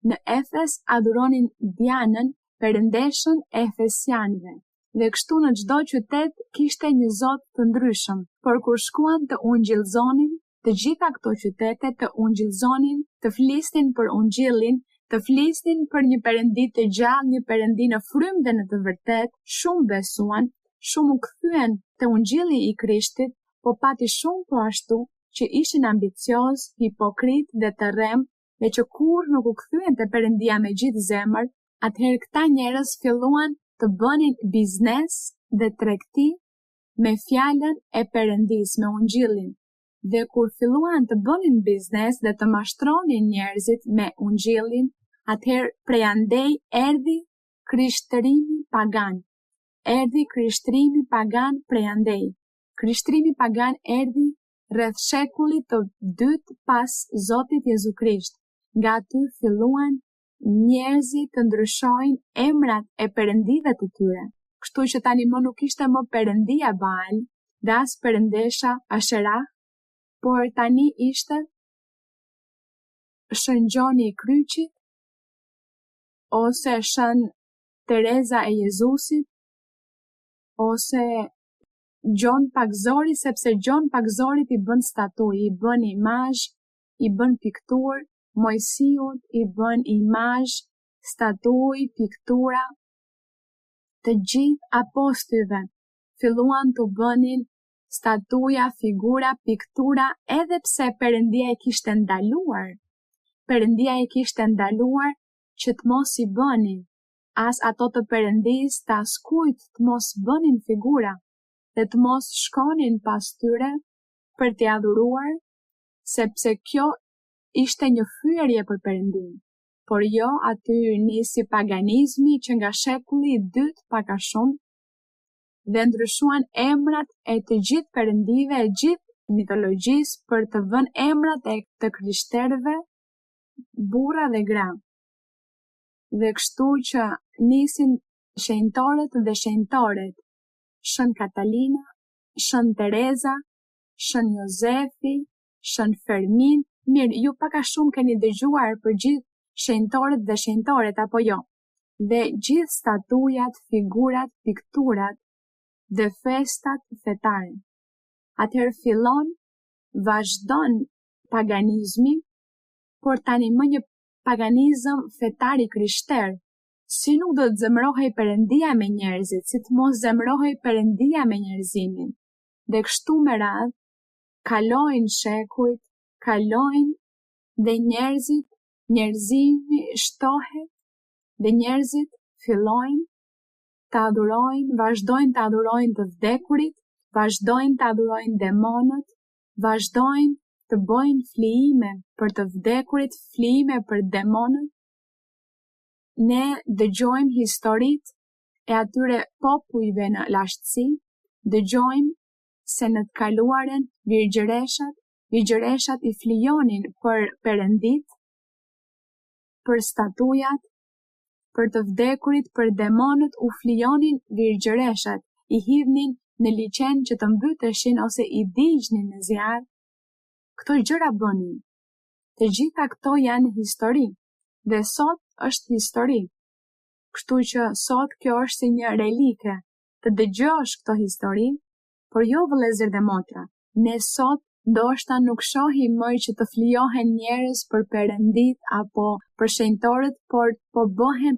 Në Efes adhuronin Dianën, perëndeshën e efesianëve. Dhe kështu në çdo qytet kishte një zot të ndryshëm. Por kur shkuan të ungjillzonin, të gjitha këto qytete të ungjillzonin, të flisnin për ungjillin, të flisnin për një perëndi të gjallë, një perëndi në frymë dhe në të vërtetë, shumë besuan, shumë u kthyen te ungjilli i Krishtit, po pati shumë po ashtu që ishin ambicioz, hipokrit dhe të rrem, dhe që kur nuk u kthyen te Perëndia me gjithë zemër, atëherë këta njerëz filluan të bënin biznes dhe tregti me fjalën e Perëndis, me ungjillin. Dhe kur filluan të bënin biznes dhe të mashtronin njerëzit me ungjillin, atëherë prej andej erdhi krishtërimi pagan. Erdhi krishterimi pagan prej andej. Krishterimi pagan erdhi rreth shekullit të dytë pas Zotit Jezu Krisht. Nga aty filluan njerëzit të ndryshojnë emrat e perëndive të tyre. Kështu që tani më nuk ishte më perëndia Baal dhe as perëndesha Ashera, por tani ishte Shën Gjoni i Kryqit, ose Shën Tereza e Jezusit, ose Gjon Pagzori, sepse Gjon Pagzorit i bën statuj, i bën imazh, i bën piktur, Mojsiut i bën imazh, statuj, piktura. Të gjithë apostujve filluan të bënin statuja, figura, piktura, edhe pse Perëndia e kishte ndaluar. Perëndia e kishte ndaluar që të mos i bënin, as ato të Perëndis, të askujt të mos bënin figura, dhe të mos shkonin pas tyre për t'i adhuruar, sepse kjo ishte një fyerje për Perëndin. Por jo, aty nisi paganizmi që nga shekulli i dytë pak a shumë, dhe ndryshuan emrat e të gjithë perëndive e gjithë mitologjisë për të vënë emrat e të krishterëve burra dhe gra. Dhe kështu që nisin shenjtorët dhe shenjtoret, Shën Katalina, Shën Tereza, Shën Jozefi, Shën Fermin. Mirë, ju pak a shumë keni dëgjuar për gjithë shenjtorët dhe shenjtoret, apo jo? Dhe gjithë statujat, figurat, pikturat dhe festat fetare. Atëherë fillon, vazhdon paganizmi, por tani më një paganizëm fetar i krishter. Si nuk do të zemërohej Perëndia me njerëzit, si të mos zemërohej Perëndia me njerëzimin. Dhe kështu me radhë, kalojnë shekujt, kalojnë dhe njerëzimi shtohet dhe njerëzit fillojnë të adhurojnë, vazhdojnë të adhurojnë të vdekurit, vazhdojnë të adhurojnë demonët, vazhdojnë të bëjnë flijime për të vdekurit, flijime për demonët. Ne dëgjojmë historitë e atyre popujve në lashtësi, dëgjojmë se në të kaluaren virgjëreshat i flijonin për perëndit, për statujat, për të vdekurit, për demonët u flijonin virgjëreshat, i hidhnin në liçen që të mbyteshin ose i digjnin në zjarr. Këto gjëra bënin. Të gjitha këto janë histori dhe sot është histori. Kështu që sot kjo është si një relike të dëgjosh këto histori, por jo vëllezër dhe motra. Ne sot ndoshta nuk shohim më që të flijohen njerëz për perëndit apo për shenjtorët, por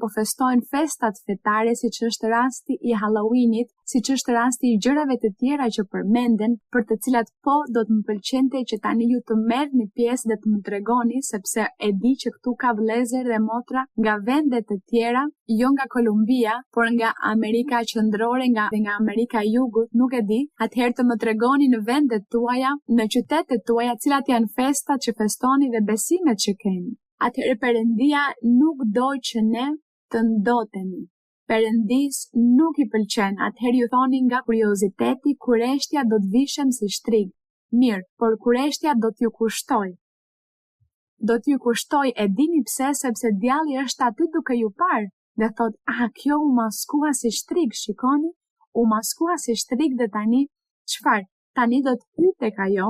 po festojnë festat fetare, siç është rasti i Halloweenit, siç është rasti i gjërave të tjera që përmenden, për të cilat po do të më pëlqente që tani ju të merrni pjesë dhe të më tregoni, sepse e di që këtu ka vëllezër dhe motra nga vende të tjera, jo nga Kolumbia, por nga Amerika Qendrore, nga Amerika e Jugut, nuk e di. Atëherë të më tregoni në vendet tuaja, në qytetet tuaja, cilat janë festat që festoni dhe besimet që keni. Atëherë Perëndia nuk do që ne të ndotemi. Perëndis nuk i pëlqen. Atëherë ju thoni nga kurioziteti, kureshtja do të vishem si shtrig. Mirë, por kureshtja do t'ju kushtoj. Do t'ju kushtoj, e dini pse, sepse djalli është aty duke ju parë dhe thot, kjo u maskua si shtrig, shikoni? U maskua si shtrig dhe tani, çfarë? Tani do të hyj tek ajo,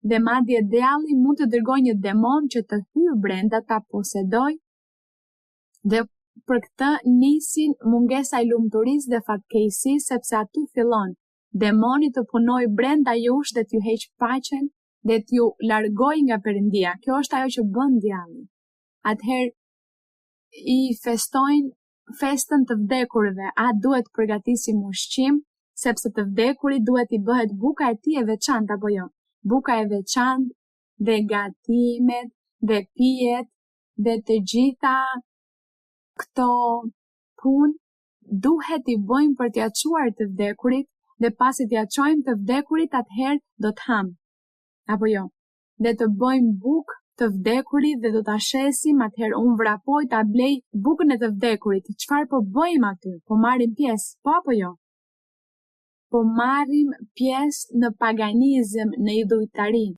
dhe madje djalli mund të dërgoj një demon që të hyjë brenda, ta posedoj, dhe për këtë nisin mungesa e lumturisë dhe fatkeqësisë, sepse aty fillon demoni të punoj brenda jush dhe t'ju heq paqen dhe t'ju largoj nga Perëndia. Kjo është ajo që bën djalli. Atëherë i festojnë festën të vdekurve. Duhet përgatisim ushqim, sepse të vdekurit duhet i bëhet buka e tij e veçantë apo jo? Buka e veçantë dhe gatimet dhe pijet dhe të gjitha këto punë duhet i bëjmë për t'ia çuar të vdekurit, dhe pasi t'ia çojmë të vdekurit, atëherë do të ham. Apo jo? Dhe të bëjmë bukë të vdekurit dhe do ta shesim, atëherë unë vrapoj ta blej bukën e të vdekurit. Çfarë po bëjmë aty? Po marrim pjesë, po apo jo? Po marrim pjesë në paganizëm, në idhujtari.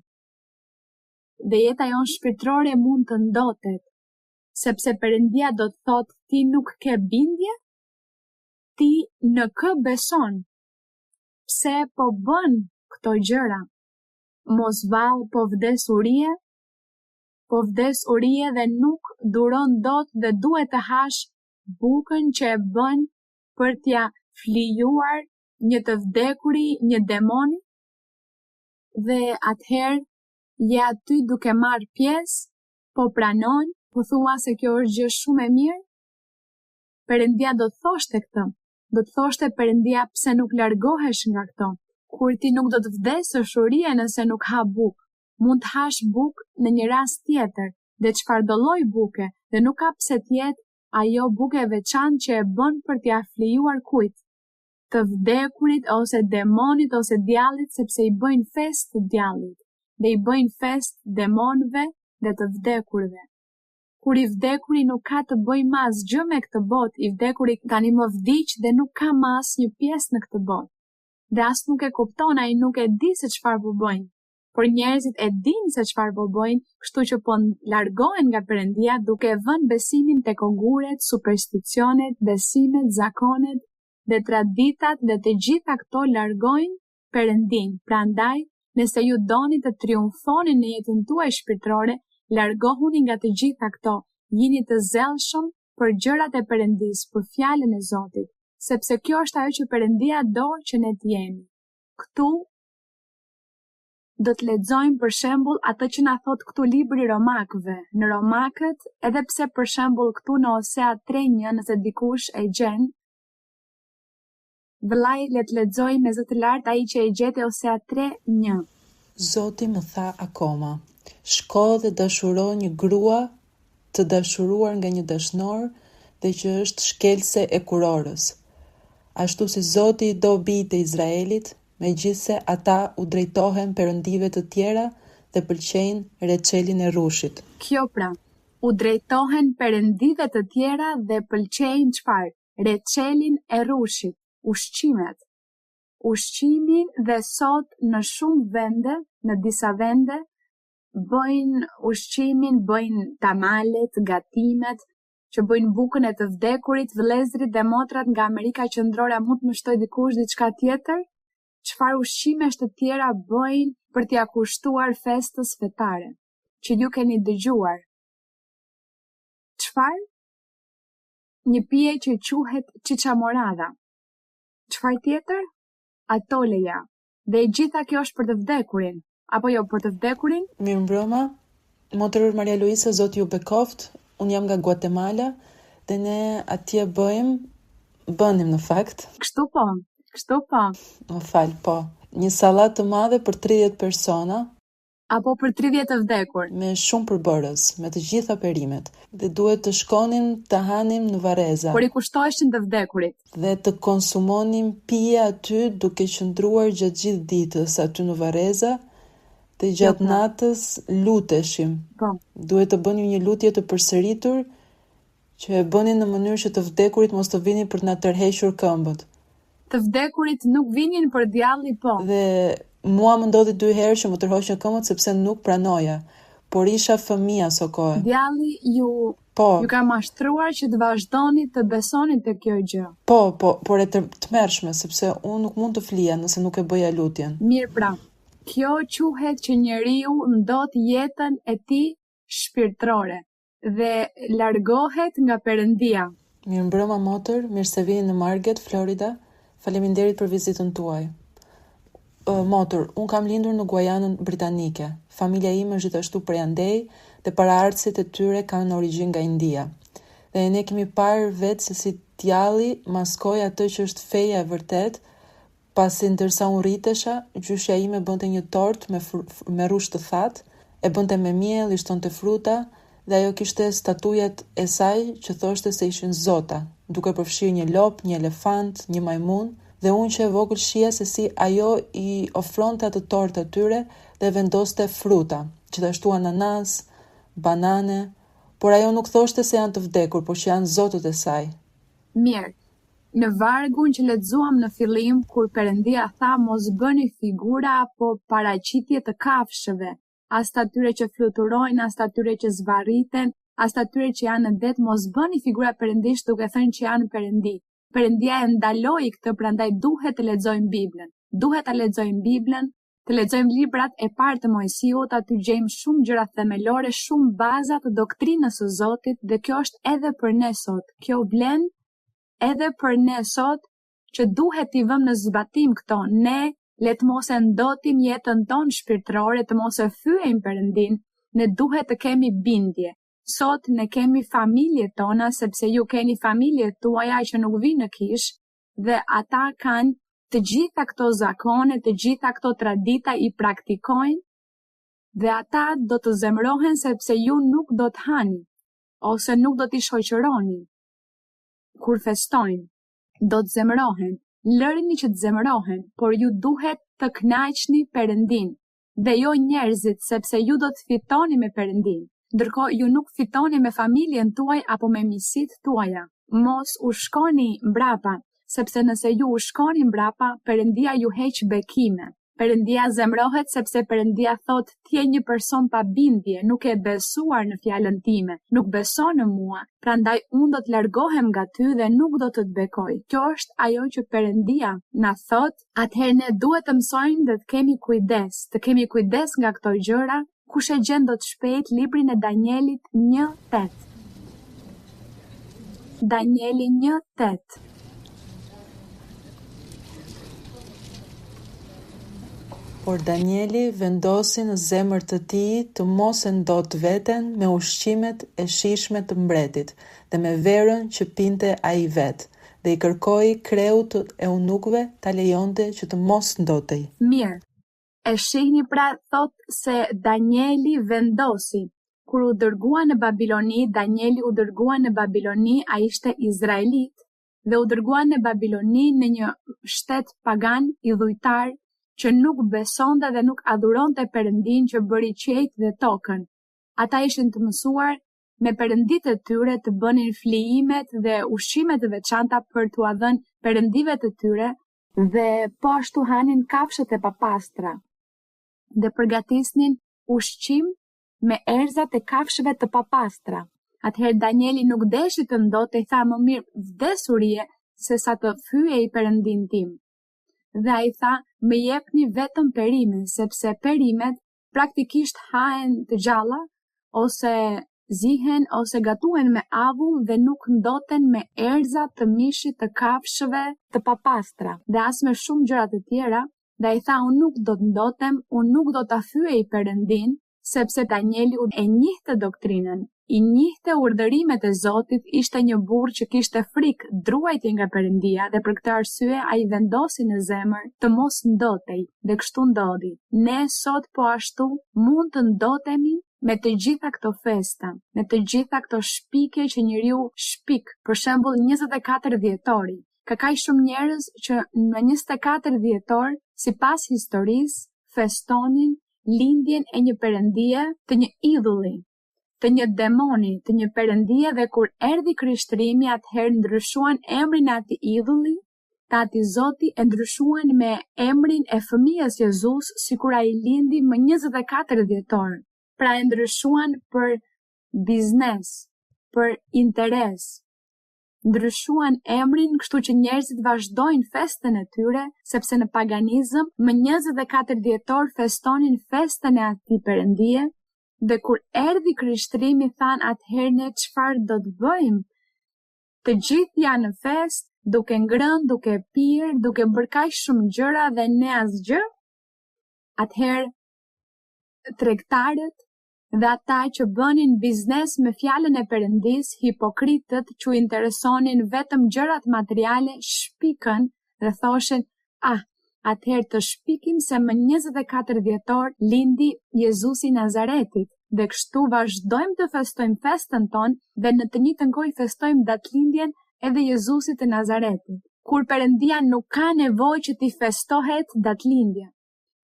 Dhe jeta jonë shpirtërore mund të ndotet, sepse Perëndia do të thotë ti nuk ke bindje, ti në kë beson. Pse po bën këto gjëra? Mos vallë po vdes urie dhe nuk duron dot dhe duhet të hash bukën që e bën për t'ia flijuar një të vdekuri, një demoni, dhe atëherë je aty duke marrë pjesë, po pranon, po thua se kjo është gjë shumë e mirë. Perëndia do të thoshte këtë, do të thoshte Perëndia pse nuk largohesh nga këto, kur ti nuk do të vdesësh urie nëse nuk ha bukë. Mund të hash bukë në një rast tjetër, dhe çfarë do lloj buke, dhe nuk ka pse të jetë ajo bukë e veçantë që e bën për t'ia flijuar kujt? Të vdekurit ose demonit ose djallit, sepse i bëjnë fest të djallit dhe i bëjnë fest demonëve dhe të vdekurve. Kur i vdekuri nuk ka të bëjë më asgjë me këtë botë, i vdekuri tani më vdiq dhe nuk ka më asnjë pjesë në këtë botë. dhe as nuk e kupton, ai nuk e di se çfarë po bëjnë. Por njerëzit e dinë se çfarë po bëjnë, kështu që po largohen nga Perëndia duke vënë besimin tek oguret, supersticionet, besimet, zakonet dhe traditat dhe të gjitha këto largojnë Perëndin. Prandaj, nëse ju doni të triumfoni në jetën tuaj shpirtërore, largohuni nga të gjitha këto. Jini të zellshëm për gjërat e Perëndis, për fjalën e Zotit, sepse kjo është ajo që Perëndia do që ne të jemi. Këtu do të lexojmë për shembull atë që na thot këtu libri i Romakëve. Në Romakët, edhe pse për shembull këtu në Osea 3:1, nëse dikush e gjen, vëllai le të lexojmë me zë të lartë ai që e gjete Osea 3:1. Zoti më tha akoma, shko dhe dashuro një grua të dashuruar nga një dashnor dhe që është shkelse e kurorës. Ashtu si Zoti i do bijtë e Izraelit, megjithse ata u drejtohen perëndive të tjera dhe pëlqejnë reçelin e rrushit. Kjo pra, u drejtohen perëndive të tjera dhe pëlqejnë çfarë? Reçelin e rrushit, ushqimet. Ushqimin dhe sot në shumë vende, në disa vende, bëjnë ushqimin, bëjnë tamalet, gatimet, që bëjnë bukën e të vdekurit, vëllezrit dhe motrat nga Amerika Qendrore. Mund të më shtoj dikush diçka tjetër? Çfarë ushqimesh të tjera bëjnë për t'ia kushtuar festës fetare, që ju keni dëgjuar? Çfarë? Një pije që quhet chichamorada. Çfarë tjetër? Atoleja. Dhe e gjitha kjo është për të vdekurin, apo jo për të vdekurin? Mirëmbrëma, motër Maria Luisa, Zoti ju bekoft. Unë jam nga Guatemala dhe ne atje bënim në fakt. Kështu po. Më fal, po. Një sallatë të madhe për 30 persona. Apo për 30 të vdekur. Me shumë përbërës, me të gjitha perimet. Dhe duhet të shkonim të hanim në vareza. Por i kushtoheshin të vdekurit. Dhe të konsumonim pije aty duke qëndruar gjatë gjithë ditës aty në vareza. Dhe gjatë natës luteshim. Po. Duhet të bënim një lutje të përsëritur që e bënin në mënyrë që të vdekurit mos të vinin për të na tërhequr këmbët. Të vdekurit nuk vinin për djalli, po. Dhe mua më ndodhi 2 herë që më tërhoqën këmbët sepse nuk pranoja, por isha fëmija so kohë. Djalli ju ka mashtruar që të vazhdoni të besoni te kjo gjë. Po, por e tmerrshme sepse unë nuk mund të flija nëse nuk e bëja lutjen. Mirë pra. Kjo quhet që njeriu ndot jetën e tij shpirtërore dhe largohet nga Perëndia. Mirëmbrëma motër, mirë se vini në Margate, Florida. Faleminderit për vizitën tuaj. Motër, unë kam lindur në Guajanën Britanike. Familja ime është gjithashtu prej andej dhe paraardhësit e tyre kanë origjinë nga India. Dhe ne kemi parë vetë se si djalli maskoi atë që është feja e vërtet. Pasi ndërsa unë rritesha, gjyshja ime bënte një tort me rrush të thatë, e bënte me miell, i shtonte fruta, dhe ajo kishte statujat e saj që thoshte se ishin zota, duke përfshirë një lop, një elefant, një majmun, dhe unë që e vogël shija se si ajo i ofronte atë tort atyre dhe vendoste fruta, gjithashtu ananas, banane, por ajo nuk thoshte se janë të vdekur, por që janë zotët e saj. Mirë. Në vargun që lexuam në fillim, kur Perëndia tha mos bëni figura apo paraqitje të kafshëve, as të atyre që fluturojnë, as të atyre që zvarriten, as të atyre që janë në det, mos bëni figura perëndish duke thënë që janë perëndi. Perëndia e ndaloi këtë, prandaj duhet të lexojmë Biblën. Duhet ta lexojmë Biblën, të lexojmë librat e parë të Mojsiut, aty gjejmë shumë gjëra themelore, shumë baza të doktrinës së Zotit, dhe kjo është edhe për ne sot. Kjo vlen edhe për ne sot që duhet t'i vëmë në zbatim këto. Ne le të mos e ndotim jetën tonë shpirtërore, të mos e fyejmë Perëndin, ne duhet të kemi bindje. Sot ne kemi familjet tona, sepse ju keni familjet tuaja që nuk vinë në kish, dhe ata kanë të gjitha këto zakone, të gjitha këto tradita i praktikojnë, dhe ata do të zemrohen sepse ju nuk do të hani, ose nuk do t'i shoqëroni. Kur festojnë, do të zemrohen. Lërini që të zemrohen, por ju duhet të kënaqni Perëndin, dhe jo njerëzit, sepse ju do të fitoni me Perëndin. Ndërkohë ju nuk fitoni me familjen tuaj apo me miqësitë tuaja. Mos u shkoni mbrapa, sepse nëse ju u shkoni mbrapa, Perëndia ju heq bekime. Perëndia zemrohet sepse Perëndia thot ti je një person pa bindje, nuk e besuar në fjalën time, nuk beson në mua, prandaj unë do të largohem nga ty dhe nuk do të të bekoj. Kjo është ajo që Perëndia na thot, atëherë ne duhet të mësojmë dhe të kemi kujdes nga këto gjëra. Kush e gjen dot shpejt librin e Danielit 1:8. Danieli 1:8. Por Danieli vendosi në zemër të tij të mos e ndot veten me ushqimet e shijshme të mbretit dhe me verën që pinte ai vet, dhe i kërkoi kreut të eunukëve ta lejonte që të mos ndotej. Mirë. E shihni pra thot se Danieli vendosi. Kur u dërgua në Babiloni, Danieli u dërgua në Babiloni, ai ishte izraelit dhe u dërgua në Babiloni në një shtet pagan idhujtar që nuk besonte dhe nuk adhuronte Perëndin që bëri qiejt dhe tokën. Ata ishin të mësuar me perënditë e tyre të bënin flijimet dhe ushqimet e veçanta për t'u dhënë perëndive të tyre dhe po ashtu hanin kafshët e papastra dhe përgatisnin ushqim me erzat e kafshëve të papastra. Atëherë Danieli nuk deshi të ndotej, tha më mirë vdesurie se sa të fyej Perëndin tim. Dhe ai tha, më jepni vetëm perime, sepse perimet praktikisht hahen të gjalla, ose zihen, ose gatuhen me avull dhe nuk ndoten me erza të mishit të kafshëve të papastra, dhe as me shumë gjëra të tjera, dhe ai tha, unë nuk do të ndotem, unë nuk do ta fyej Perëndin, sepse Danieli e njihte doktrinën, i njihte urdhërimet e Zotit, ishte një burr që kishte frikë, druajtje nga Perëndia dhe për këtë arsye ai vendosi në zemër të mos ndotej dhe kështu ndodhi. Ne sot po ashtu mund të ndotemi me të gjitha këto festa, me të gjitha këto shpike që njeriu shpik, për shembull 24 dhjetori. Ka kaq shumë njerëz që në 24 dhjetor, sipas historisë, festonin lindjen e një perëndie, të një idhulli, të një demoni, të një perëndie, dhe kur erdhi krishterimi atëherë ndryshuan emrin e atij idhulli, të atij zoti e ndryshuan me emrin e fëmijës Jezus, sikur ai lindi më 24 dhjetor. Pra e ndryshuan për biznes, për interes. Ndryshuan emrin, kështu që njerëzit vazhdojnë festën e tyre, sepse në paganizëm më 24 dhjetor festonin festën e atij perëndie, dhe kur erdhi krishterimi than atëherë ne çfarë do të bëjmë? Të gjithë janë në festë, duke ngrënë, duke pirë, duke bërë kaq shumë gjëra dhe ne asgjë. Atëherë tregtarët dhe ata që bënin biznes me fjalën e Perëndis, hipokritët që u interesonin vetëm gjërat materiale, shpikën dhe thoshin, atëherë të shpikim se më 24 dhjetor lindi Jezusi Nazaretit, dhe kështu vazhdojmë të festojmë festën tonë dhe në të njëjtën kohë festojmë datëlindjen edhe Jezusit të Nazaretit. Kur Perëndia nuk ka nevojë që t'i festohet datëlindja.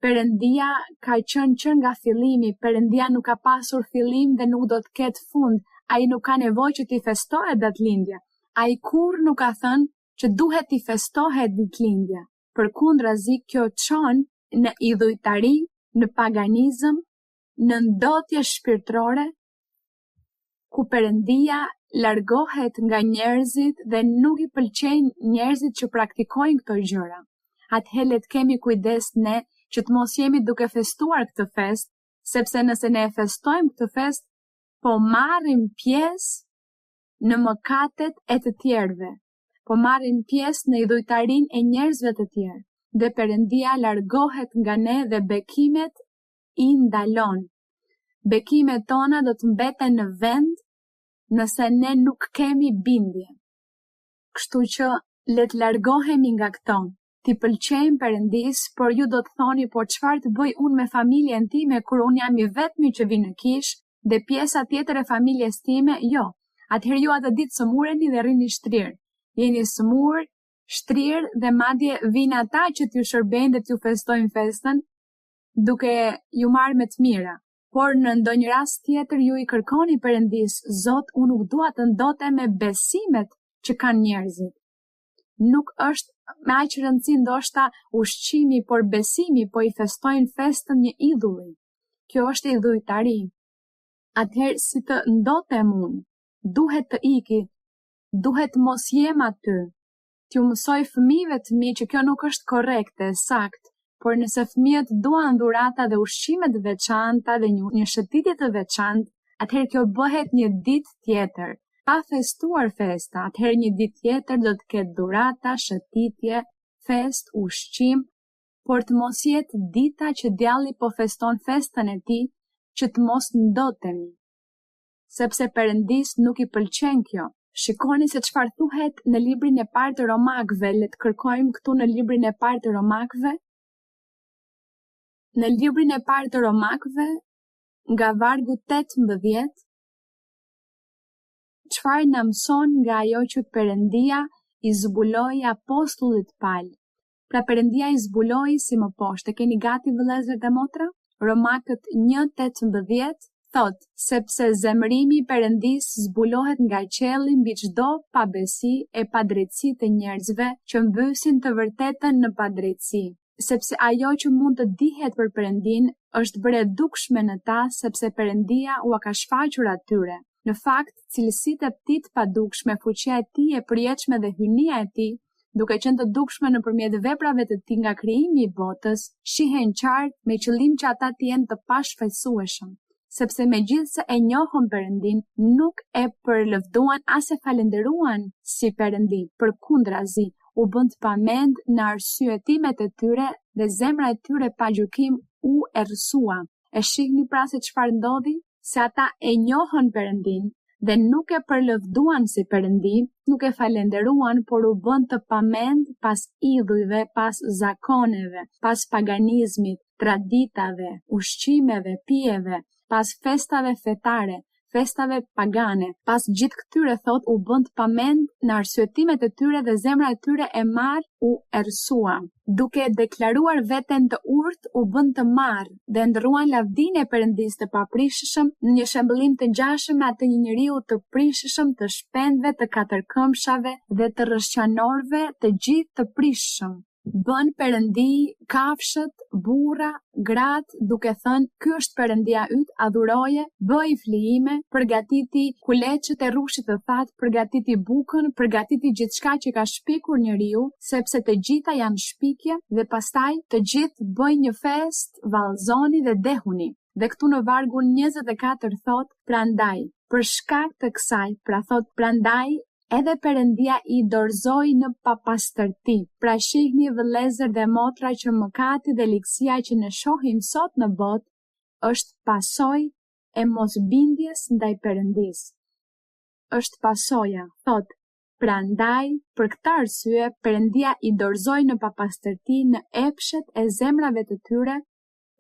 Perëndia ka qenë që nga fillimi, Perëndia nuk ka pasur fillim dhe nuk do të ketë fund. Ai nuk ka nevojë që t'i festohet datëlindja. Ai kurrë nuk ka thënë që duhet t'i festohet ditëlindja. Përkundrazi, kjo çon në idhujtari, në paganizëm, në ndotje shpirtërore, ku Perëndia largohet nga njerëzit dhe nuk i pëlqejnë njerëzit që praktikojnë këto gjëra. Atëherë le të kemi kujdes ne që të mos jemi duke festuar këtë fest, sepse nëse ne e festojmë këtë fest, po marrim pjesë në mëkatet e të tjerëve, po marrim pjesë në idhujtarinë e njerëzve të tjerë, dhe Perëndia largohet nga ne dhe bekimet i ndalon. Bekimet tona do të mbeten në vend nëse ne nuk kemi bindje. Kështu që le të largohemi nga këto. Ti pëlqejmë Perëndis, por ju do të thoni, po çfarë të bëj unë me familjen time kur unë jam i vetmi që vi në kishë dhe pjesa tjetër e familjes time? Jo. Atëherë ju atë ditë sëmureni dhe rrini shtrirë. Jeni sëmur, shtrirë dhe madje vinë ata që t'ju shërbejnë dhe t'ju festojnë festën, duke ju marrë me të mira. Por në ndonjë rast tjetër ju i kërkoni Perëndis, Zot, unë nuk dua të ndotem me besimet që kanë njerëzit. nuk është me aq rëndësi ndoshta ushqimi, por besimi, po i festojnë festën një idhulli. Kjo është idhujtari. Atëherë si të ndotem unë, duhet të iki, duhet mos jem aty, t'ju mësoj fëmijëve të mi që kjo nuk është korrekte, sakt, por nëse fëmijët duan dhurata dhe ushqime të veçanta dhe një shëtitje të veçantë, atëherë kjo bëhet një ditë tjetër. Pa festuar festa, atëherë një ditë tjetër do të ketë dhurata, shëtitje, fest, ushqim, por të mos jetë dita që djalli po feston festën e tij, që të mos ndotemi. Sepse Perëndis nuk i pëlqen kjo. Shikoni se çfarë thuhet në librin e parë të Romakëve, le të kërkojmë këtu në librin e parë të Romakëve. Në librin e parë të Romakëve, nga vargu 18, çfarë na mëson nga ajo që Perëndia i zbuloi apostullit Paul. Pra Perëndia i zbuloi si më poshtë. Keni gati vëllezër dhe motra? Romakët 1:18 thot, sepse zemërimi i Perëndis zbulohet nga qielli mbi çdo pabesi e padrejtësi të njerëzve që mbysin të vërtetën në padrejtësi. Sepse ajo që mund të dihet për Perëndin është bërë e dukshme në ta, sepse Perëndia ua ka shfaqur atyre. Në fakt, cilësitë e tij të padukshme, fuqia e tij e përjetshme dhe hynia e tij, duke qenë të dukshme nëpërmjet veprave të tij nga krijimi i botës, shihen qartë me qëllim që ata të jenë të pashfaqësueshëm. Sepse megjithse e njohën Perëndin, nuk e përlëvduan as e falenderuan si Perëndi, përkundrazi, u bën të pamend në arsyetimet e tyre dhe zemra e tyre pa gjykim u errësua. E shihni pra se çfarë ndodhi? Se ata e njohën Perëndin dhe nuk e përlëvduan si Perëndi, nuk e falenderuan, por u bën të pamend pas idhujve, pas zakoneve, pas paganizmit, traditave, ushqimeve, pijeve, pas festave fetare, festave pagane. Pas gjithë këtyre thot u bën të pamend në arsyetimet e tyre dhe zemra e tyre e marr u errësua. Duke deklaruar veten të urtë, u bën të marr dhe ndrruan lavdinë e Perëndisë të paprishshëm në një shembëllim të ngjashëm me atë një njeriu të prishshëm, të shpendëve, të katërkëmshave dhe të rrëshqanorëve, të gjithë të prishshëm. Bën Perëndi kafshët, burra, gratë, duke thënë, ky është Perëndia yt, adhuroje, bëj flijime, përgatiti kuleçët e rrushit të thatë, përgatiti bukën, përgatiti gjithçka që ka shpikur njeriu, sepse të gjitha janë shpikje dhe pastaj të gjithë bëjnë një fest, vallëzoni dhe dehuni. Dhe këtu në vargun 24 thot, prandaj, për shkak të kësaj, pra thot, prandaj, edhe Perëndia i dorëzoi në papastërti. Pra shihni vëllezër dhe motra që mëkati dhe ligësia që ne shohim sot në botë është pasojë e mosbindjes ndaj Perëndisë. Është pasoja, thot, prandaj, për këtë arsye Perëndia i dorëzoi në papastërti në epshet e zemrave të tyre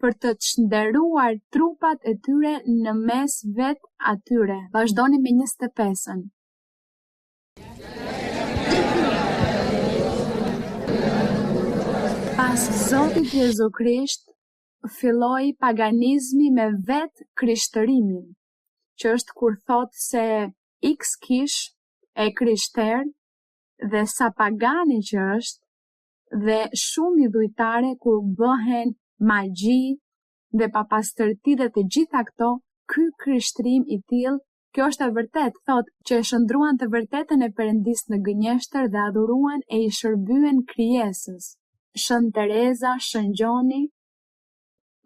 për të çnderuar trupat e tyre në mes vet atyre. Vazhdoni me 25-ën. Pas Zotit Jezu Krisht, filloi paganizmi me vetë krishtërimin, që është kur thot se X kish e krishter dhe sa pagani që është, dhe shumë idhujtare kur bëhen magji dhe papastërti dhe të gjitha këto, ky krishtrim i tillë, kjo është e vërtet, thot, që e shëndruan të vërtetën e Perëndisë në gënjeshtër dhe adhuruan e i shërbyen krijesës. Shën Tereza, Shën Gjoni,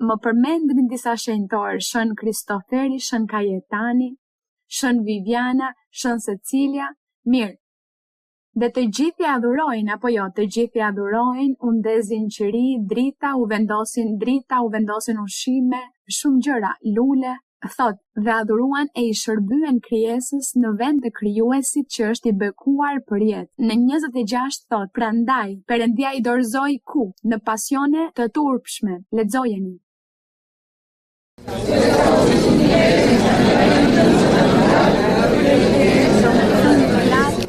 më përmendin disa shenjtorë, Shën Kristoferi, Shën Kajetani, Shën Viviana, Shën Cecilia, mirë. Dhe të gjithë i adhurojnë, apo jo, të gjithë i adhurojnë, u ndezin qiri, drita, u vendosin ushqime, shumë gjëra, lule, thot, dhe adhuruan e i shërbyen krijesës në vend të krijuesit që është i bekuar për jetë. Në 26 thot, prandaj, Perëndia i dorëzoi ku? Në pasione të turpshme. Lexojeni.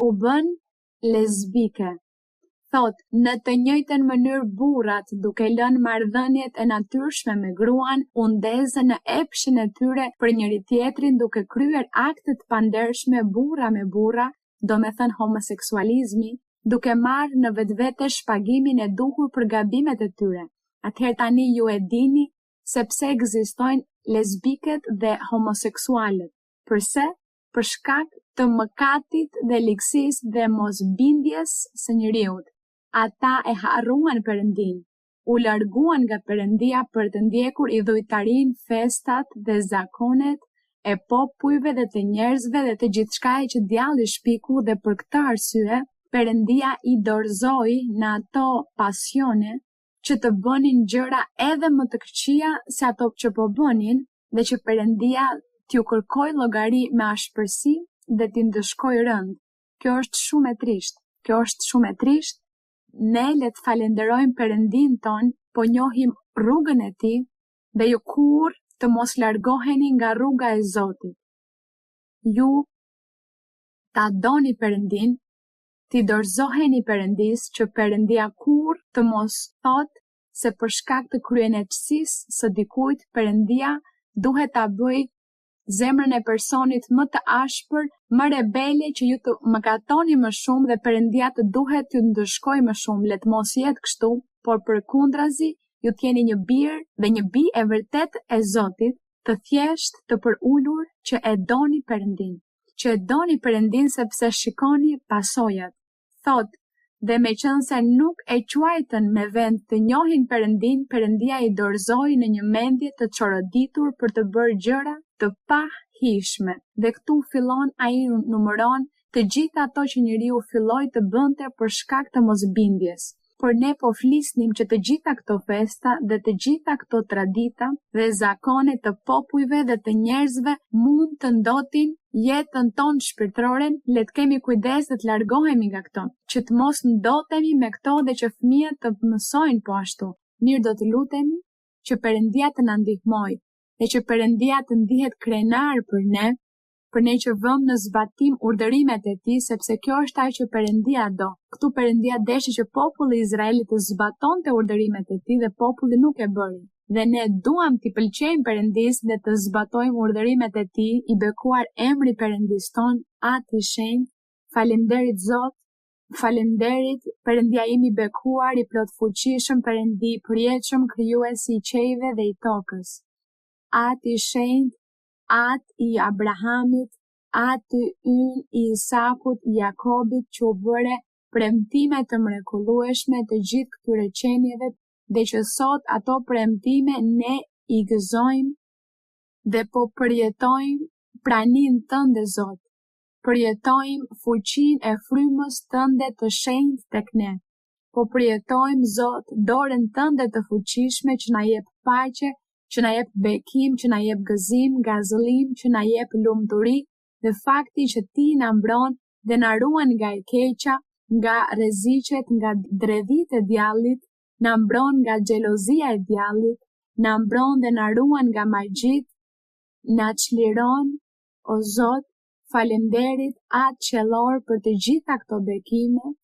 U bën lesbike. Thot, në të njëjtën mënyrë burrat, duke lënë marrëdhëniet e natyrshme me gruan, u ndezën në epshin e tyre për njëri tjetrin duke kryer akte të pandershme burra me burra, do me thënë homoseksualizmi, duke marrë në vetvete shpagimin e duhur për gabimet e tyre. Atëherë tani ju e dini sepse ekzistojnë lesbiket dhe homoseksualet. Përse? Për shkak të mëkatit dhe ligësisë dhe mosbindjes së njeriut. Ata e harruan Perëndin, u larguan nga Perëndia për të ndjekur idhujtarin, festat dhe zakonet e popujve dhe të njerëzve dhe të gjithçkaje që djalli shpiku, dhe për këtë arsye Perëndia i dorëzoi në ato pasione që të bënin gjëra edhe më të këqija se ato që po bënin, dhe që Perëndia t'ju kërkoj llogari me ashpërsi dhe t'i ndëshkoj rënd. Kjo është shumë e trisht. Ne le të falenderojmë Perëndin ton, po njohim rrugën e tij dhe ju kur të mos largoheni nga rruga e Zotit. Ju ta doni Perëndin, t'i dorëzoheni Perëndis, që Perëndia kur të mos thot se për shkak të kryenetësisë së dikujt Perëndia duhet ta bëj zemrën e personit më të ashpër, më rebele, që ju të mëkatoni më shumë dhe Perëndia të duhet t'ju ndëshkoj më shumë. Le të mos jetë kështu, por përkundrazi ju t'jeni një birë dhe një bi e vërtet e Zotit, të thjesht, të përulur, që e doni Perëndin sepse shikoni pasojat. Thot, dhe me qënë se nuk e quajtën me vend të njohin Perëndin, Perëndia i dorëzoi në një mendje të çoroditur për të bërë gjëra të pahishme. Dhe këtu fillon ai numëron të gjitha ato që njeriu filloi të bënte për shkak të mosbindjes. Por ne po flisnim që të gjitha këto festa dhe të gjitha këto tradita dhe zakone të popujve dhe të njerëzve mund të ndotin jetën tonë shpirtërore. Le të kemi kujdes dhe të largohemi nga këto, që të mos ndotemi me këto dhe që fëmijët të mësojnë po ashtu. Mirë, do të lutemi që Perëndia të na ndihmojë dhe që Perëndia të ndihet krenar për ne që vëmë në zbatim urdhërimet e tij, sepse kjo është ajo që Perëndia do. Këtu Perëndia deshi që populli i Izraelit të zbatonte urdhërimet e tij dhe populli nuk e bëri. Dhe ne duam t'i pëlqejmë Perëndis dhe të zbatojmë urdhërimet e tij, i bekuar emri Perëndis ton, Ati i shenjtë. Faleminderit Zot, faleminderit Perëndia im i bekuar, i plot fuqishëm, Perëndi i përjetshëm, krijuesi i qejve dhe i tokës. Ati i shenjtë, Atë i Abrahamit, Atë ynë i Isakut, i Jakobit, që u bëre premtime të mrekullueshme të gjithë këtyre qenieve, dhe që sot ato premtime ne i gëzojmë dhe po përjetojmë praninë tënde, Zot. Përjetojmë fuqinë e frymës tënde të shenjtë tek ne. Po përjetojmë, Zot, dorën tënde të fuqishme që na jep paqe, që na jep bekim, që na jep gëzim, gazëllim, që na jep lumturi, dhe fakti që ti na mbron dhe na ruan nga e keqja, nga rreziqet, nga dredhit e djallit, na mbron nga xhelozia e djallit, na mbron dhe na ruan nga magjit, na çliron, o Zot. Faleminderit Atë qellor për të gjitha këto bekime,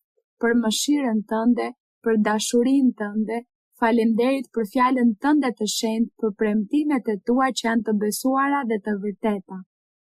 për mëshirën tënde, për dashurinë tënde. Faleminderit për fjalën tënde të shenjtë, për premtimet e tua që janë të besuara dhe të vërteta.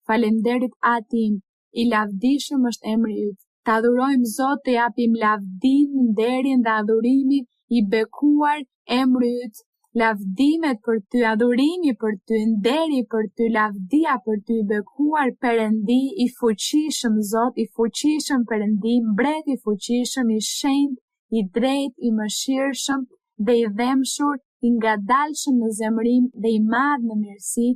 Faleminderit Ati im, i lavdishëm është emri yt. Ta adhurojmë Zot, të japim lavdinë, nderin dhe adhurimin, i bekuar emri yt. Lavdimet për ty, adhurimi për ty, nderi për ty, lavdia për ty, i bekuar Perëndi, i fuqishëm Zot, i fuqishëm Perëndi, mbret i fuqishëm, i shenjtë, i drejtë, i mëshirshëm dhe i dhemshur, i ngadalshëm në zemrim dhe i madh në mirësi,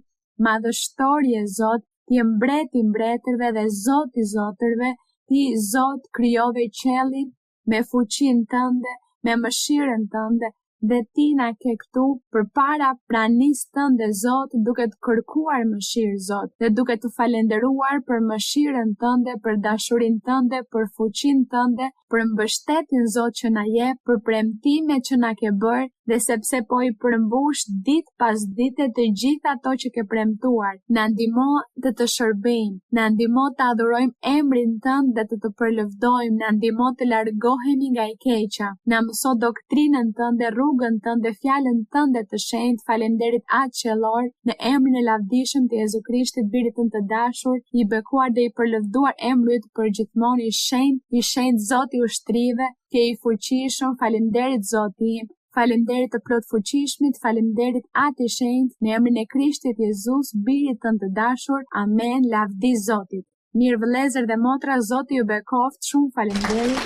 madhështori e Zot, ti je mbret i mbretërve dhe Zot i zotërve, ti Zot krijove qiellin me fuqinë tënde, me mëshirën tënde, dhe ti na ke këtu përpara pranisë tënde, Zot, duke të kërkuar mëshirë, Zot, dhe duke të falenderuar për mëshirën tënde, për dashurinë tënde, për fuqinë tënde, për mbështetjen, Zot, që na jep, për premtimet që na ke bërë, dhe sepse po i përmbush ditë pas dite të gjitha ato që ke premtuar. Na ndihmo të të shërbejmë, na ndihmo të adhurojmë emrin tënd dhe të përlëvdojmë, na ndihmo të largohemi nga e keqja. Na mëso doktrinën tënde, rrugën tënde, fjalën tënde të shenjtë. Faleminderit Atë Qellor, në emrin e lavdishëm të Jezu Krishtit, birit tënd të dashur, i bekuar dhe i përlëvduar emri yt për gjithmonë, i shenjtë Zoti i ushtrive, ke i fuqishëm. Faleminderit Zoti im. Faleminderit të plot fuqishmit, faleminderit Atë i shenjtë, në emrin e Krishtit Jezus, birit tënd të dashur. Amen. Lavdi Zotit. Mirë vëllezër dhe motra, Zoti ju bekoft. Shumë faleminderit.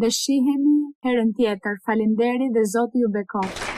Dhe shihemi herën tjetër. Faleminderit dhe Zoti ju bekoft.